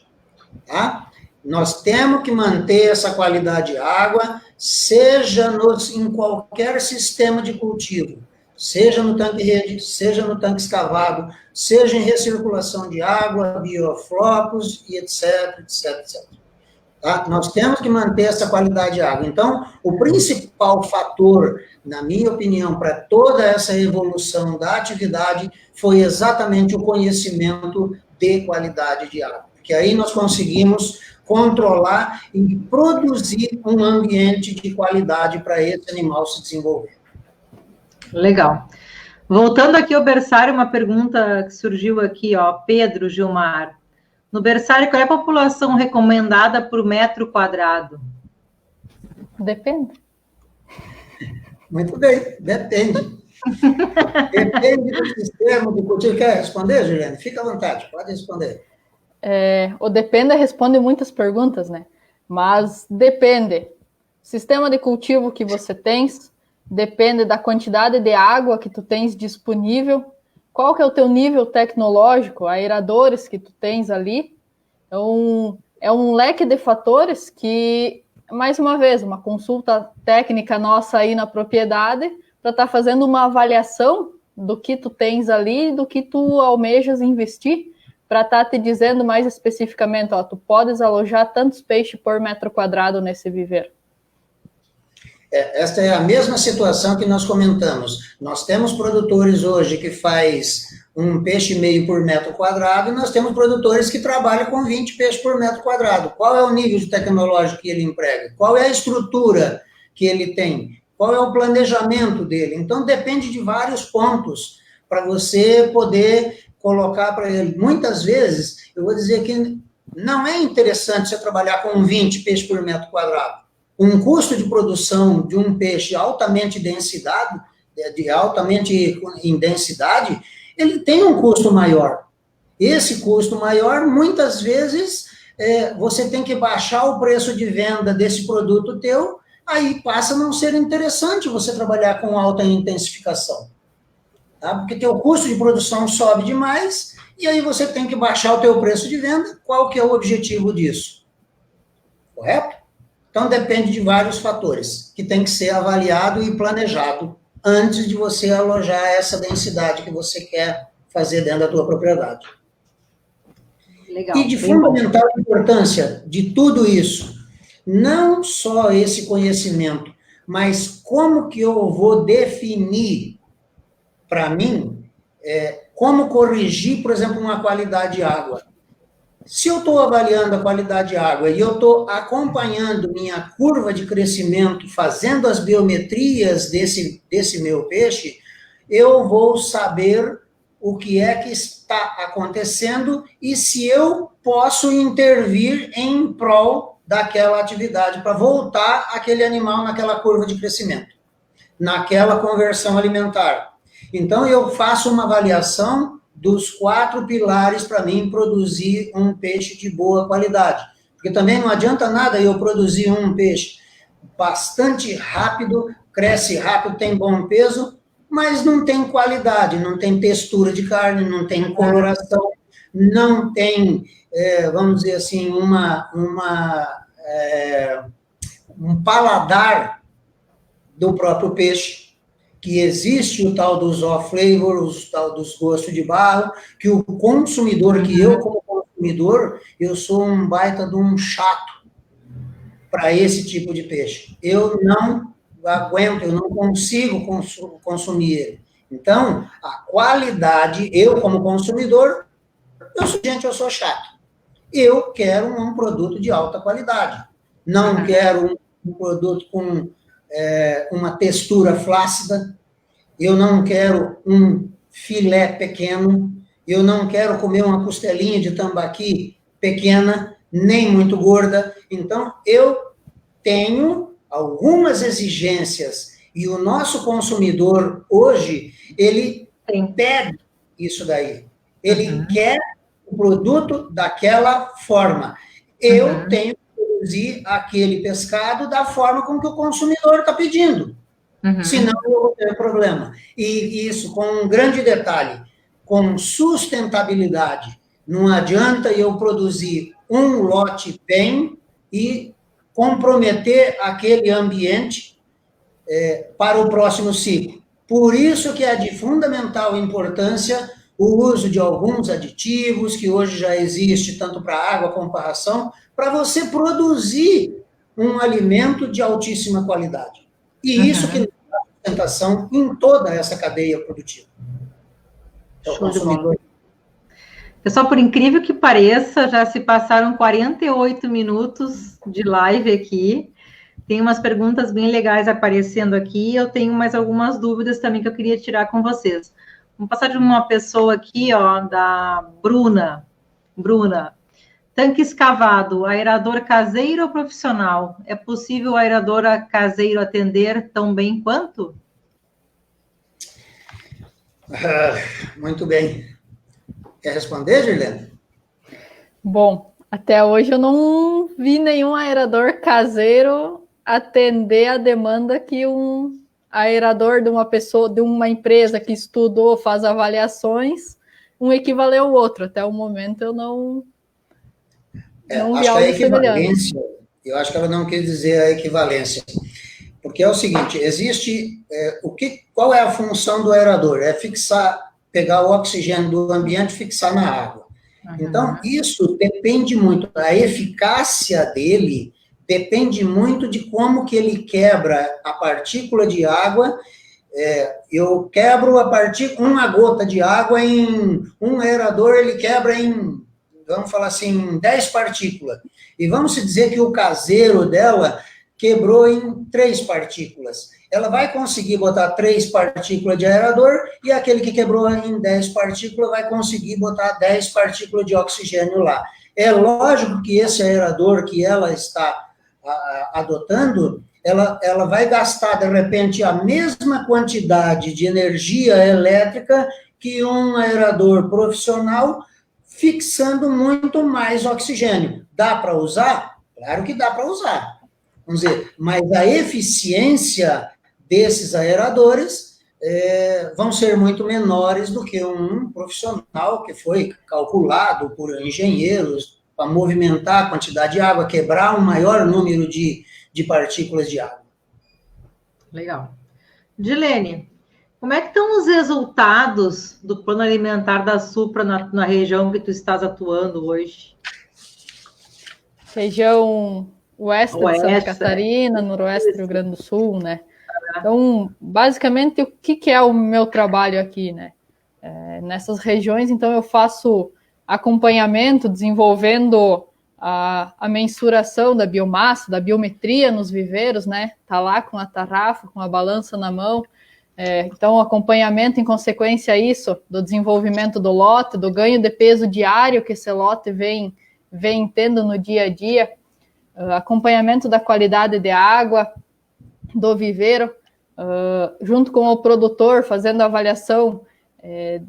Tá? Nós temos que manter essa qualidade de água, seja em qualquer sistema de cultivo, seja no tanque-rede, seja no tanque escavado, seja em recirculação de água, bioflocos e etc, etc, etc. Tá? Nós temos que manter essa qualidade de água. Então, o principal fator, na minha opinião, para toda essa evolução da atividade foi exatamente o conhecimento de qualidade de água. Porque aí nós conseguimos controlar e produzir um ambiente de qualidade para esse animal se desenvolver. Legal. Voltando aqui ao berçário, uma pergunta que surgiu aqui, ó, Pedro Gilmar. No berçário, qual é a população recomendada por metro quadrado? Depende. Muito bem, depende. Depende do sistema de cultivo. Quer responder, Juliane? Fica à vontade, pode responder. O depende responde muitas perguntas, né? Mas depende. Sistema de cultivo que você tens, depende da quantidade de água que tu tens disponível, qual que é o teu nível tecnológico, aeradores que tu tens ali. É um leque de fatores que, mais uma vez, uma consulta técnica nossa aí na propriedade para estar fazendo uma avaliação do que tu tens ali, do que tu almejas investir, para estar te dizendo mais especificamente, ó, tu podes alojar tantos peixes por metro quadrado nesse viveiro. Esta é a mesma situação que nós comentamos. Nós temos produtores hoje que faz 1,5 peixe por metro quadrado, e nós temos produtores que trabalham com 20 peixes por metro quadrado. Qual é o nível de tecnológico que ele emprega? Qual é a estrutura que ele tem? Qual é o planejamento dele? Então, depende de vários pontos para você poder colocar para ele. Muitas vezes, eu vou dizer que não é interessante você trabalhar com 20 peixes por metro quadrado. Um custo de produção de um peixe altamente em densidade, ele tem um custo maior. Esse custo maior, muitas vezes, você tem que baixar o preço de venda desse produto teu, aí passa a não ser interessante você trabalhar com alta intensificação. Tá? Porque teu custo de produção sobe demais, e aí você tem que baixar o teu preço de venda. Qual que é o objetivo disso? Correto? Então, depende de vários fatores, que tem que ser avaliado e planejado antes de você alojar essa densidade que você quer fazer dentro da tua propriedade. Legal, e de fundamental importância de tudo isso, não só esse conhecimento, mas como que eu vou definir, para mim, como corrigir, por exemplo, uma qualidade de água. Se eu estou avaliando a qualidade de água e eu estou acompanhando minha curva de crescimento, fazendo as biometrias desse meu peixe, eu vou saber o que é que está acontecendo e se eu posso intervir em prol daquela atividade, para voltar aquele animal naquela curva de crescimento, naquela conversão alimentar. Então, eu faço uma avaliação dos 4 pilares para mim produzir um peixe de boa qualidade. Porque também não adianta nada eu produzir um peixe bastante rápido, cresce rápido, tem bom peso, mas não tem qualidade, não tem textura de carne, não tem coloração, não tem, vamos dizer assim, um paladar do próprio peixe, que existe o tal dos off-flavor, o tal dos gostos de barro, que o consumidor, que eu como consumidor, eu sou um baita de um chato para esse tipo de peixe. Eu não aguento, eu não consigo consumir ele. Então, a qualidade, eu como consumidor, eu sou chato. Eu quero um produto de alta qualidade. Não quero um produto com uma textura flácida, eu não quero um filé pequeno, eu não quero comer uma costelinha de tambaqui pequena, nem muito gorda. Então, eu tenho algumas exigências, e o nosso consumidor, hoje, ele pede isso daí. Ele quer o produto daquela forma. Eu tenho que produzir aquele pescado da forma como que o consumidor está pedindo. Senão eu vou ter problema. E isso, com um grande detalhe, com sustentabilidade. Não adianta eu produzir um lote bem e comprometer aquele ambiente para o próximo ciclo. Por isso que é de fundamental importância o uso de alguns aditivos, que hoje já existe tanto para água como para ração, para você produzir um alimento de altíssima qualidade. E isso que dá sustentação em toda essa cadeia produtiva. É o consumidor. Pessoal, por incrível que pareça, já se passaram 48 minutos de live aqui. Tem umas perguntas bem legais aparecendo aqui. Eu tenho mais algumas dúvidas também que eu queria tirar com vocês. Vamos passar de uma pessoa aqui, ó, da Bruna. Bruna, tanque escavado, aerador caseiro ou profissional? É possível o aerador caseiro atender tão bem quanto? Muito bem. Quer responder, Girlene? Bom, até hoje eu não vi nenhum aerador caseiro atender a demanda que um aerador de uma pessoa, de uma empresa que estudou, faz avaliações, um equivaleu ao outro. Até o momento eu não vi algo semelhante. Eu acho que ela não quis dizer a equivalência. Porque é o seguinte, existe... qual é a função do aerador? É pegar o oxigênio do ambiente e fixar na água. Então, isso depende muito. A eficácia dele depende muito de como que ele quebra a partícula de água. Eu quebro uma gota de água em um aerador, ele quebra em, vamos falar assim, 10 partículas. E vamos dizer que o caseiro dela quebrou em 3 partículas. Ela vai conseguir botar 3 partículas de aerador e aquele que quebrou em 10 partículas vai conseguir botar 10 partículas de oxigênio lá. É lógico que esse aerador que ela está adotando, ela vai gastar, de repente, a mesma quantidade de energia elétrica que um aerador profissional fixando muito mais oxigênio. Dá para usar? Claro que dá para usar. Vamos dizer, mas a eficiência desses aeradores vão ser muito menores do que um profissional que foi calculado por engenheiros para movimentar a quantidade de água, quebrar um maior número de partículas de água. Legal. Dilene, como é que estão os resultados do plano alimentar da Supra na região que tu estás atuando hoje? Região oeste de Santa Catarina, noroeste do Rio Grande do Sul, né? Então, basicamente, o que é o meu trabalho aqui, né? Nessas regiões, então, eu faço acompanhamento, desenvolvendo a mensuração da biomassa, da biometria nos viveiros, né? Tá lá com a tarrafa, com a balança na mão. Então, acompanhamento, em consequência a isso, do desenvolvimento do lote, do ganho de peso diário que esse lote vem tendo no dia a dia, acompanhamento da qualidade de água do viveiro, junto com o produtor, fazendo a avaliação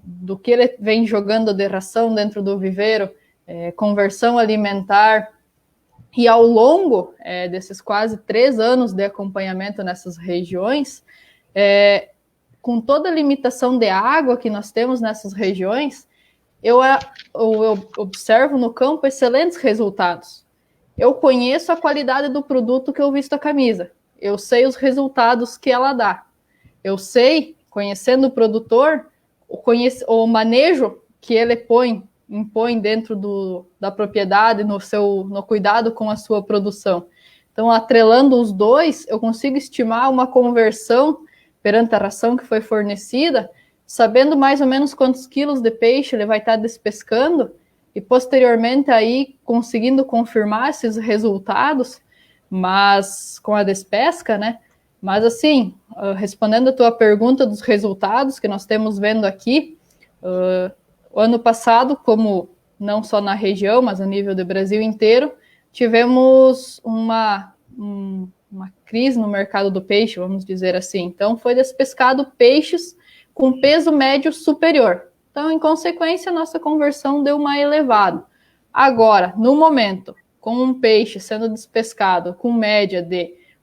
do que ele vem jogando de ração dentro do viveiro, conversão alimentar, e ao longo desses quase 3 anos de acompanhamento nessas regiões, com toda a limitação de água que nós temos nessas regiões, eu observo no campo excelentes resultados. Eu conheço a qualidade do produto que eu visto a camisa. Eu sei os resultados que ela dá. Eu sei, conhecendo o produtor, o manejo que ele impõe dentro da propriedade, no cuidado com a sua produção. Então, atrelando os dois, eu consigo estimar uma conversão perante a ração que foi fornecida, sabendo mais ou menos quantos quilos de peixe ele vai estar despescando, e posteriormente aí conseguindo confirmar esses resultados, mas com a despesca, né? Mas assim, respondendo a tua pergunta dos resultados que nós temos vendo aqui, o ano passado, como não só na região, mas a nível do Brasil inteiro, tivemos uma crise no mercado do peixe, vamos dizer assim. Então, foi despescado peixes com peso médio superior. Então, em consequência, a nossa conversão deu uma elevada. Agora, no momento, com um peixe sendo despescado com média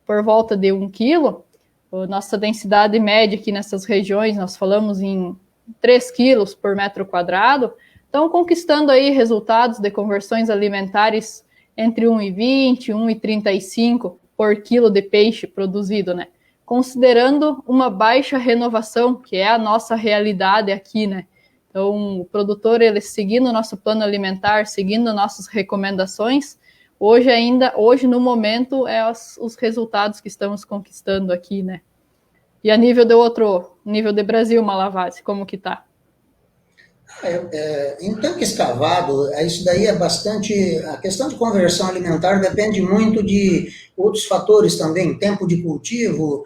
por volta de 1 quilo, a nossa densidade média aqui nessas regiões, nós falamos em 3 quilos por metro quadrado, estão conquistando aí resultados de conversões alimentares entre 1,20 e 1,35 por quilo de peixe produzido, né? Considerando uma baixa renovação, que é a nossa realidade aqui, né? Então, o produtor, ele seguindo o nosso plano alimentar, seguindo nossas recomendações, hoje no momento, os resultados que estamos conquistando aqui, né? E a nível nível de Brasil, Malavasi, como que tá? Em tanque escavado, isso daí é bastante... A questão de conversão alimentar depende muito de outros fatores também, tempo de cultivo,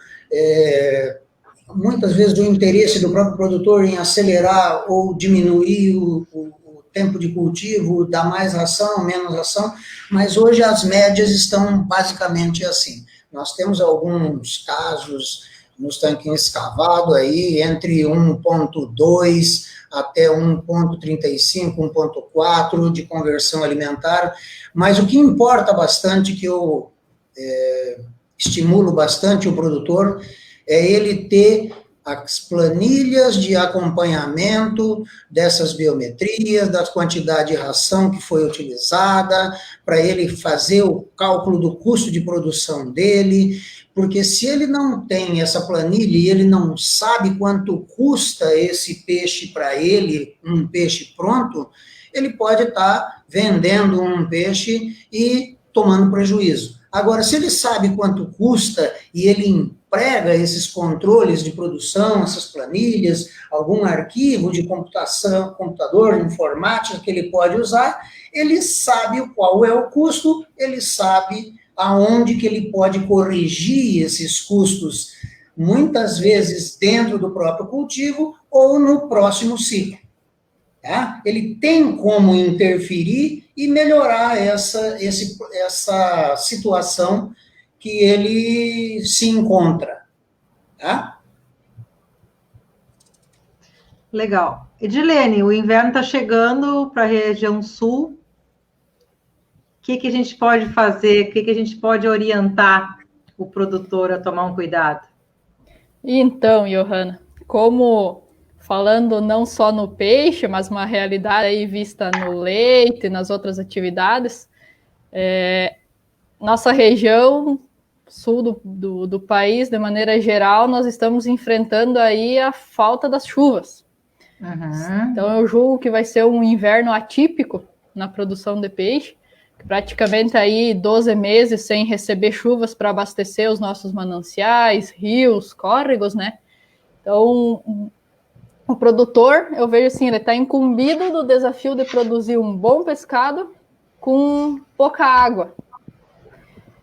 muitas vezes do interesse do próprio produtor em acelerar ou diminuir o tempo de cultivo, dar mais ração, menos ração, mas hoje as médias estão basicamente assim. Nós temos alguns casos nos tanques escavados aí, entre 1,2 até 1,35, 1,4 de conversão alimentar, mas o que importa bastante, que eu estimulo bastante o produtor, é ele ter as planilhas de acompanhamento dessas biometrias, da quantidade de ração que foi utilizada, para ele fazer o cálculo do custo de produção dele, porque se ele não tem essa planilha e ele não sabe quanto custa esse peixe para ele, um peixe pronto, ele pode estar vendendo um peixe e tomando prejuízo. Agora, se ele sabe quanto custa e ele emprega esses controles de produção, essas planilhas, algum arquivo de computação, computador, informática que ele pode usar, ele sabe qual é o custo, ele sabe aonde que ele pode corrigir esses custos, muitas vezes dentro do próprio cultivo ou no próximo ciclo. Tá? Ele tem como interferir e melhorar essa situação que ele se encontra. Tá? Legal. Edilene, o inverno está chegando para a região sul. O que a gente pode fazer? O que a gente pode orientar o produtor a tomar um cuidado? Então, Johanna, como falando não só no peixe, mas uma realidade aí vista no leite e nas outras atividades, nossa região sul do país, de maneira geral, nós estamos enfrentando aí a falta das chuvas. Uhum. Então, eu julgo que vai ser um inverno atípico na produção de peixe, praticamente aí 12 meses sem receber chuvas para abastecer os nossos mananciais, rios, córregos, né? Então, o produtor, eu vejo assim, ele está incumbido do desafio de produzir um bom pescado com pouca água.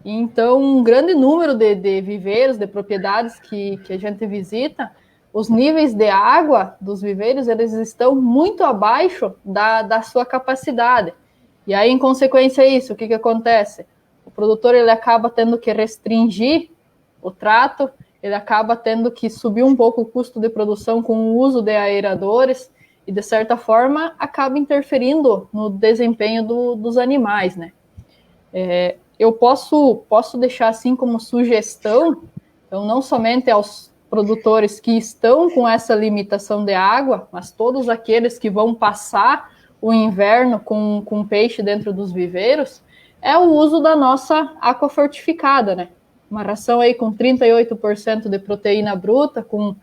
Então, um grande número de viveiros, de propriedades que a gente visita, os níveis de água dos viveiros, eles estão muito abaixo da sua capacidade. E aí, em consequência disso, o que acontece? O produtor ele acaba tendo que restringir o trato, ele acaba tendo que subir um pouco o custo de produção com o uso de aeradores e, de certa forma, acaba interferindo no desempenho dos animais, né? Eu posso deixar assim como sugestão, então, não somente aos produtores que estão com essa limitação de água, mas todos aqueles que vão passar o inverno com peixe dentro dos viveiros, é o uso da nossa aquafortificada, né? Uma ração aí com 38% de proteína bruta, com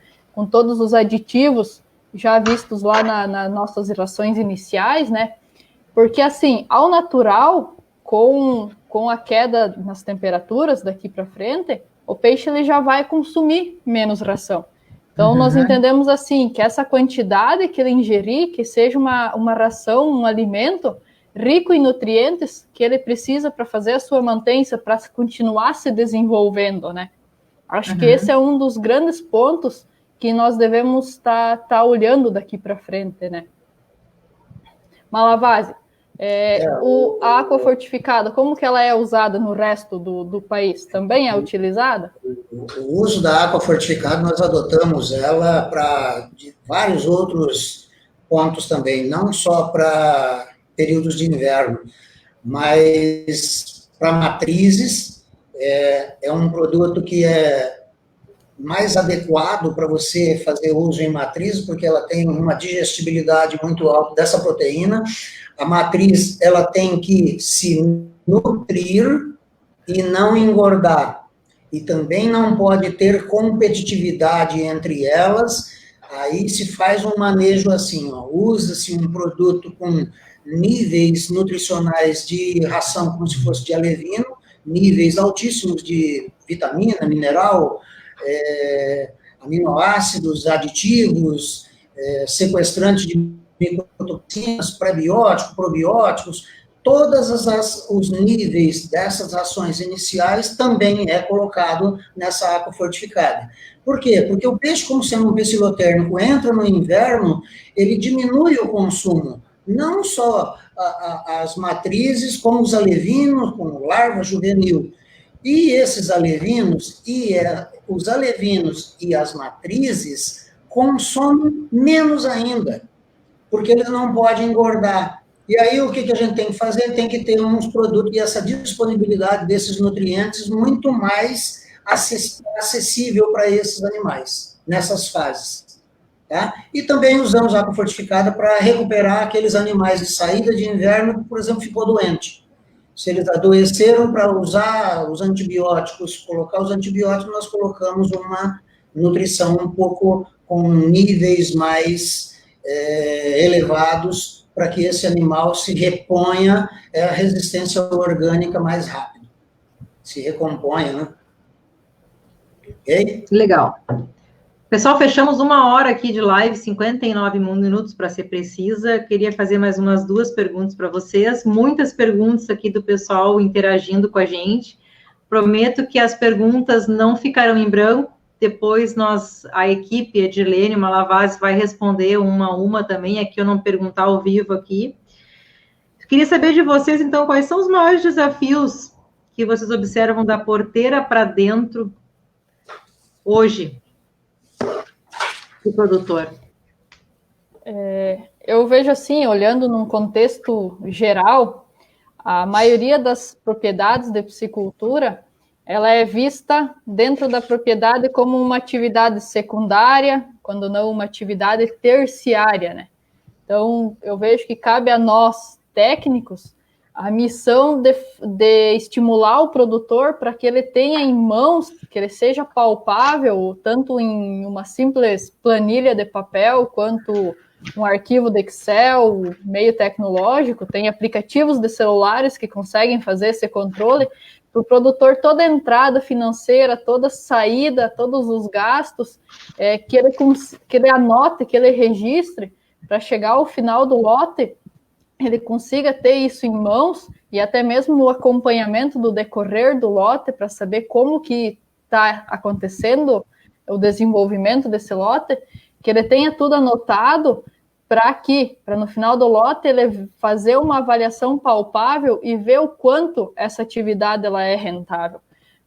todos os aditivos já vistos lá nas nossas rações iniciais, né? Porque, assim, ao natural, com a queda nas temperaturas daqui para frente, o peixe ele já vai consumir menos ração. Então, nós entendemos assim, que essa quantidade que ele ingerir, que seja uma ração, um alimento rico em nutrientes que ele precisa para fazer a sua mantença, para continuar se desenvolvendo, né? Acho que esse é um dos grandes pontos que nós devemos estar olhando daqui para frente, né? Malavasi, a aquafortificada, como que ela é usada no resto do país? Também é utilizada? O uso da aquafortificada, nós adotamos ela para vários outros pontos também, não só para períodos de inverno, mas para matrizes. É um produto que é mais adequado para você fazer uso em matrizes, porque ela tem uma digestibilidade muito alta dessa proteína. A matriz, ela tem que se nutrir e não engordar. E também não pode ter competitividade entre elas. Aí se faz um manejo assim, usa-se um produto com níveis nutricionais de ração como se fosse de alevino, níveis altíssimos de vitamina, mineral, aminoácidos, aditivos, sequestrantes de microtoxinas, prebióticos, probióticos, todos os níveis dessas ações iniciais também é colocado nessa aquafortificada. Por quê? Porque o peixe, como sendo um pecilotérmico, entra no inverno, ele diminui o consumo, não só as matrizes, como os alevinos, como larva juvenil. E esses alevinos, os alevinos e as matrizes consomem menos ainda, porque eles não podem engordar. E aí, o que a gente tem que fazer? Tem que ter uns produtos e essa disponibilidade desses nutrientes muito mais acessível para esses animais, nessas fases. Tá? E também usamos a aquafortificada para recuperar aqueles animais de saída de inverno que, por exemplo, ficou doente. Se eles adoeceram, para usar os antibióticos, colocar os antibióticos, nós colocamos uma nutrição um pouco com níveis mais elevados, para que esse animal se reponha a resistência orgânica mais rápido. Se recomponha, né? Ok? Legal. Pessoal, fechamos 1 hora aqui de live, 59 minutos para ser precisa. Queria fazer mais umas 2 perguntas para vocês. Muitas perguntas aqui do pessoal interagindo com a gente. Prometo que as perguntas não ficarão em branco. Depois a equipe, Edilene Malavasi, vai responder uma a uma também, aqui eu não perguntar ao vivo aqui. Queria saber de vocês, então, quais são os maiores desafios que vocês observam da porteira para dentro hoje, do produtor? Eu vejo assim, olhando num contexto geral, a maioria das propriedades de piscicultura, ela é vista dentro da propriedade como uma atividade secundária, quando não uma atividade terciária, né? Então, eu vejo que cabe a nós, técnicos, a missão de estimular o produtor para que ele tenha em mãos, que ele seja palpável, tanto em uma simples planilha de papel, quanto um arquivo de Excel, meio tecnológico, tem aplicativos de celulares que conseguem fazer esse controle, para o produtor toda a entrada financeira, toda a saída, todos os gastos, que ele anote, que ele registre, para chegar ao final do lote, ele consiga ter isso em mãos, e até mesmo o acompanhamento do decorrer do lote, para saber como que está acontecendo o desenvolvimento desse lote, que ele tenha tudo anotado, para no final do lote ele fazer uma avaliação palpável e ver o quanto essa atividade ela é rentável.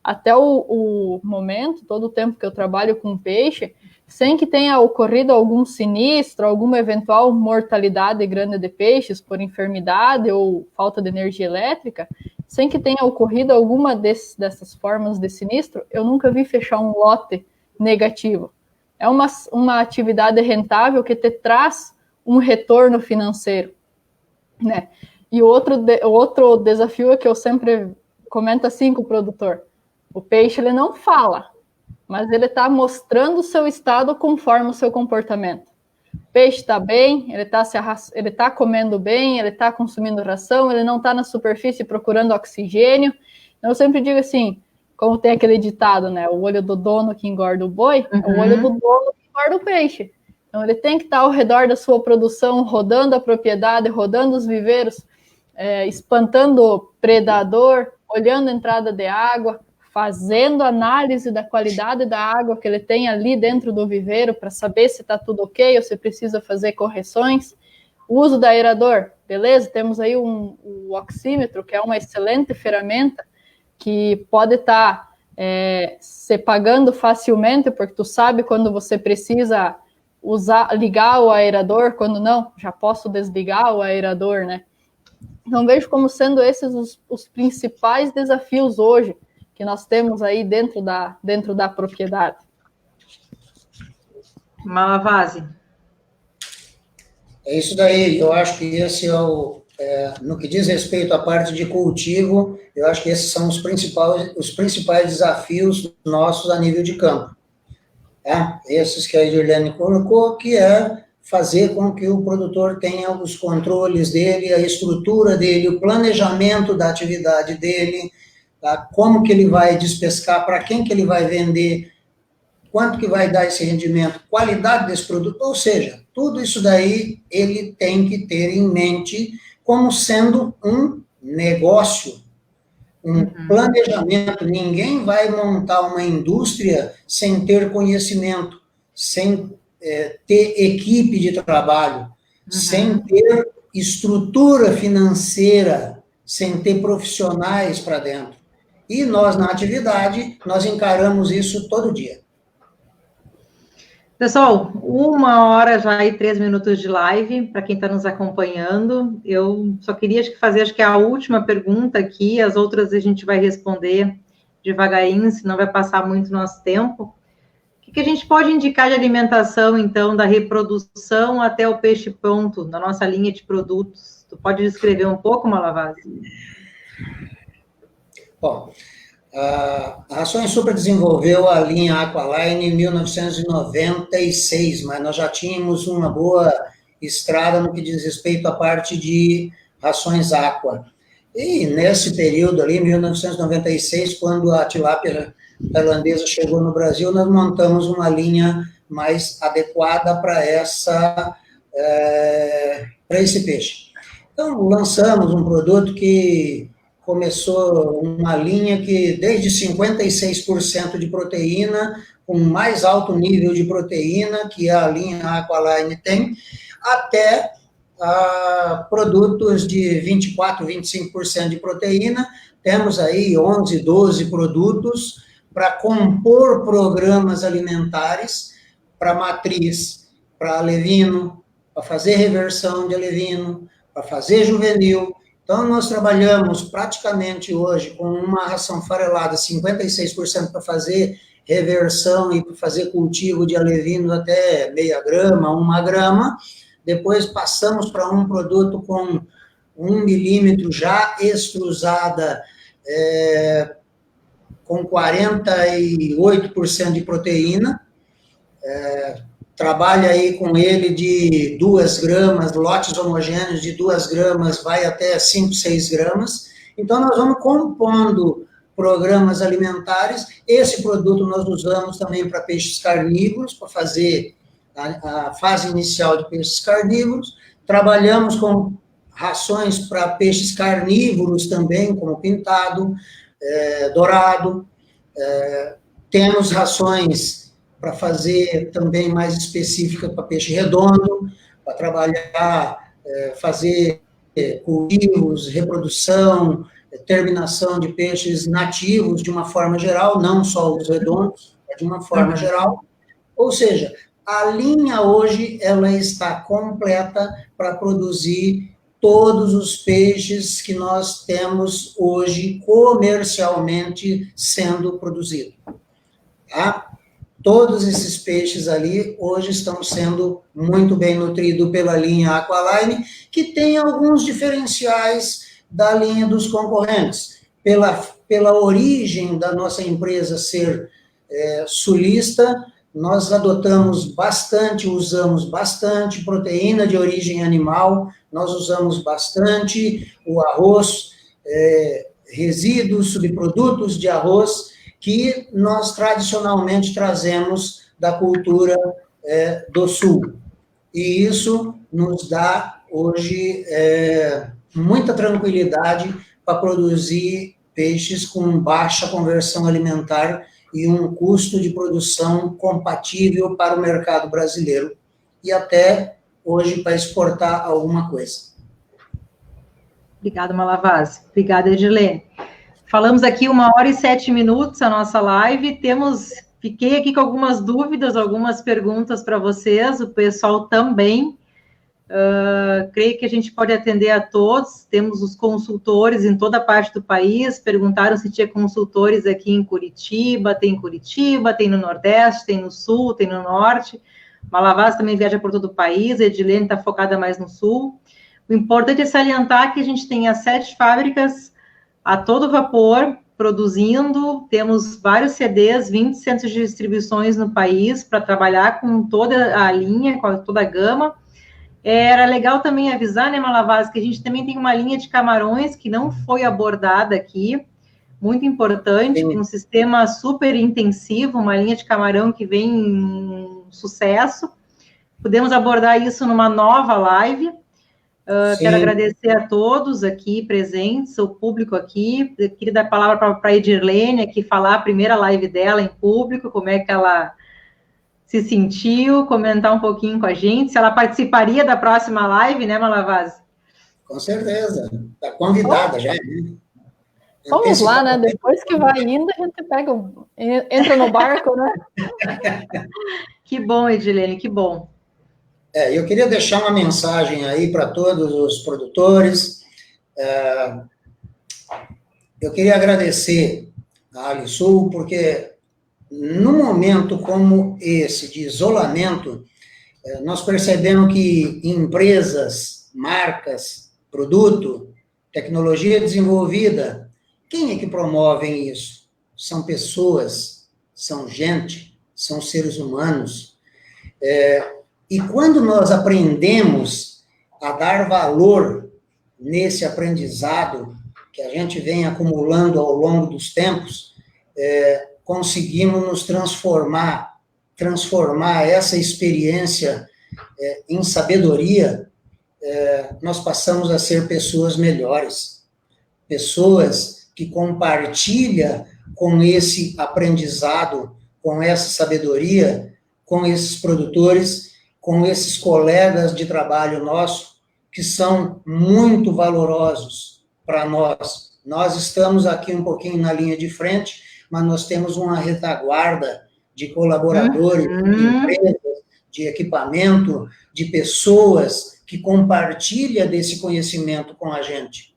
Até o momento, todo o tempo que eu trabalho com peixe, sem que tenha ocorrido algum sinistro, alguma eventual mortalidade grande de peixes por enfermidade ou falta de energia elétrica, sem que tenha ocorrido alguma dessas formas de sinistro, eu nunca vi fechar um lote negativo. É uma atividade rentável que te traz um retorno financeiro, né? E outro desafio é que eu sempre comento assim com o produtor: o peixe ele não fala, mas ele está mostrando o seu estado conforme o seu comportamento. O peixe está bem, ele tá comendo bem, ele está consumindo ração, ele não está na superfície procurando oxigênio. Então, eu sempre digo assim, como tem aquele ditado, né? O olho do dono que engorda o boi, é o olho do dono que engorda o peixe. Então, ele tem que estar ao redor da sua produção, rodando a propriedade, rodando os viveiros, espantando predador, olhando a entrada de água, fazendo análise da qualidade da água que ele tem ali dentro do viveiro para saber se está tudo ok ou se precisa fazer correções. O uso do aerador, beleza? Temos aí o oxímetro, que é uma excelente ferramenta que pode estar se pagando facilmente, porque tu sabe quando você precisa ligar o aerador, quando não, já posso desligar o aerador, né? Então, vejo como sendo esses os principais desafios hoje que nós temos aí dentro da propriedade. Malavasi. É isso daí, eu acho que esse no que diz respeito à parte de cultivo, eu acho que esses são os principais desafios nossos a nível de campo. Esses que a Edirlene colocou, que é fazer com que o produtor tenha os controles dele, a estrutura dele, o planejamento da atividade dele, tá? Como que ele vai despescar, para quem que ele vai vender, quanto que vai dar esse rendimento, qualidade desse produto, ou seja, tudo isso daí ele tem que ter em mente como sendo um negócio, um planejamento. Ninguém vai montar uma indústria sem ter conhecimento, sem ter equipe de trabalho, sem ter estrutura financeira, sem ter profissionais para dentro. E nós, na atividade, nós encaramos isso todo dia. Pessoal, 1h já e 3 minutos de live, para quem está nos acompanhando. Eu só queria fazer, acho que a última pergunta aqui, as outras a gente vai responder devagarinho, senão vai passar muito nosso tempo. O que a gente pode indicar de alimentação, então, da reprodução até o peixe pronto, da nossa linha de produtos? Tu pode descrever um pouco, Malavasi? Bom, a Rações Supra desenvolveu a linha Aqualine em 1996, mas nós já tínhamos uma boa estrada no que diz respeito à parte de rações Aqua. E nesse período ali, 1996, quando a tilápia tailandesa chegou no Brasil, nós montamos uma linha mais adequada para esse peixe. Então, lançamos um produto que começou uma linha que desde 56% de proteína, com mais alto nível de proteína, que a linha Aqualine tem, até produtos de 24%, 25% de proteína. Temos aí 11, 12 produtos para compor programas alimentares para matriz, para alevino, para fazer reversão de alevino, para fazer juvenil. Então, nós trabalhamos praticamente hoje com uma ração farelada, 56% para fazer reversão e para fazer cultivo de alevino até meia grama, 1 grama. Depois passamos para um produto com 1 milímetro já extrusada, com 48% de proteína. Trabalha aí com ele de 2 gramas, lotes homogêneos de 2 gramas, vai até 5, 6 gramas. Então, nós vamos compondo programas alimentares. Esse produto nós usamos também para peixes carnívoros, para fazer a fase inicial de peixes carnívoros. Trabalhamos com rações para peixes carnívoros também, como pintado, dourado. Temos rações para fazer também mais específica para peixe redondo, para trabalhar, fazer cultivos, reprodução, terminação de peixes nativos de uma forma geral, não só os redondos, mas de uma forma geral. Ou seja, a linha hoje ela está completa para produzir todos os peixes que nós temos hoje comercialmente sendo produzidos. Tá? Todos esses peixes ali hoje estão sendo muito bem nutridos pela linha Aqualine, que tem alguns diferenciais da linha dos concorrentes. Pela origem da nossa empresa ser sulista, nós adotamos bastante, usamos bastante proteína de origem animal, nós usamos bastante o arroz, resíduos, subprodutos de arroz, que nós tradicionalmente trazemos da cultura do Sul. E isso nos dá, hoje, muita tranquilidade para produzir peixes com baixa conversão alimentar e um custo de produção compatível para o mercado brasileiro. E até, hoje, para exportar alguma coisa. Obrigada, Malavasi. Obrigada, Edilene. Falamos aqui 1h07 a nossa live. Fiquei aqui com algumas dúvidas, algumas perguntas para vocês, o pessoal também. Creio que a gente pode atender a todos. Temos os consultores em toda parte do país. Perguntaram se tinha consultores aqui em Curitiba, tem no Nordeste, tem no Sul, tem no Norte. Malavasi também viaja por todo o país, a Edilene está focada mais no Sul. O importante é salientar que a gente tem as 7 fábricas a todo vapor, produzindo, temos vários CDs, 20 centros de distribuições no país, para trabalhar com toda a linha, com toda a gama. Era legal também avisar, né, Malavasi, que a gente também tem uma linha de camarões que não foi abordada aqui, muito importante, com um sistema super intensivo, uma linha de camarão que vem em sucesso. Podemos abordar isso numa nova live. Quero agradecer a todos aqui presentes, o público aqui. Eu queria dar a palavra para a Edilene aqui, falar a primeira live dela em público, como é que ela se sentiu, comentar um pouquinho com a gente, se ela participaria da próxima live, né, Malavasi? Com certeza, está convidada já. Vamos lá, né? Depois que vai indo, a gente entra no barco, né? Que bom, Edilene, que bom. Eu queria deixar uma mensagem aí para todos os produtores. Eu queria agradecer a AliSul, porque num momento como esse de isolamento, nós percebemos que empresas, marcas, produto, tecnologia desenvolvida, quem é que promovem isso? São pessoas, são gente, são seres humanos. E quando nós aprendemos a dar valor nesse aprendizado que a gente vem acumulando ao longo dos tempos, conseguimos nos transformar essa experiência em sabedoria, nós passamos a ser pessoas melhores, pessoas que compartilham com esse aprendizado, com essa sabedoria, com esses produtores, com esses colegas de trabalho nosso, que são muito valorosos para nós. Nós estamos aqui um pouquinho na linha de frente, mas nós temos uma retaguarda de colaboradores, de empresas, de equipamento, de pessoas que compartilham desse conhecimento com a gente.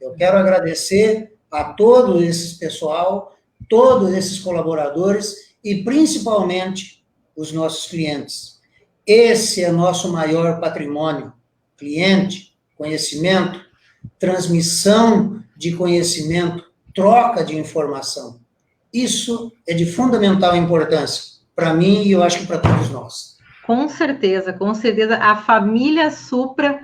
Eu quero agradecer a todo esse pessoal, todos esses colaboradores e, principalmente, os nossos clientes. Esse é nosso maior patrimônio. Cliente, conhecimento, transmissão de conhecimento, troca de informação. Isso é de fundamental importância para mim e eu acho que para todos nós. Com certeza, com certeza. A família Supra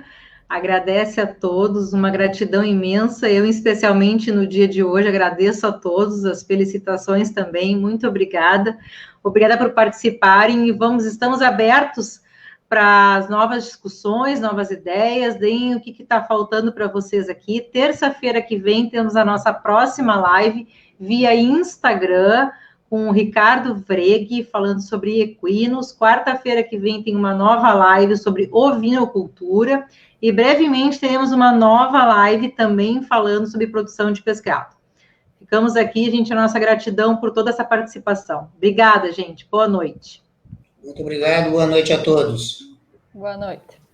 agradece a todos, uma gratidão imensa. Eu, especialmente no dia de hoje, agradeço a todos, as felicitações também. Muito obrigada. Obrigada por participarem e estamos abertos para as novas discussões, novas ideias. Deem o que está faltando para vocês aqui. Terça-feira que vem temos a nossa próxima live via Instagram, com o Ricardo Vreg, falando sobre equinos. Quarta-feira que vem tem uma nova live sobre ovinocultura. E brevemente teremos uma nova live também falando sobre produção de pescado. Ficamos aqui, gente, a nossa gratidão por toda essa participação. Obrigada, gente. Boa noite. Muito obrigado. Boa noite a todos. Boa noite.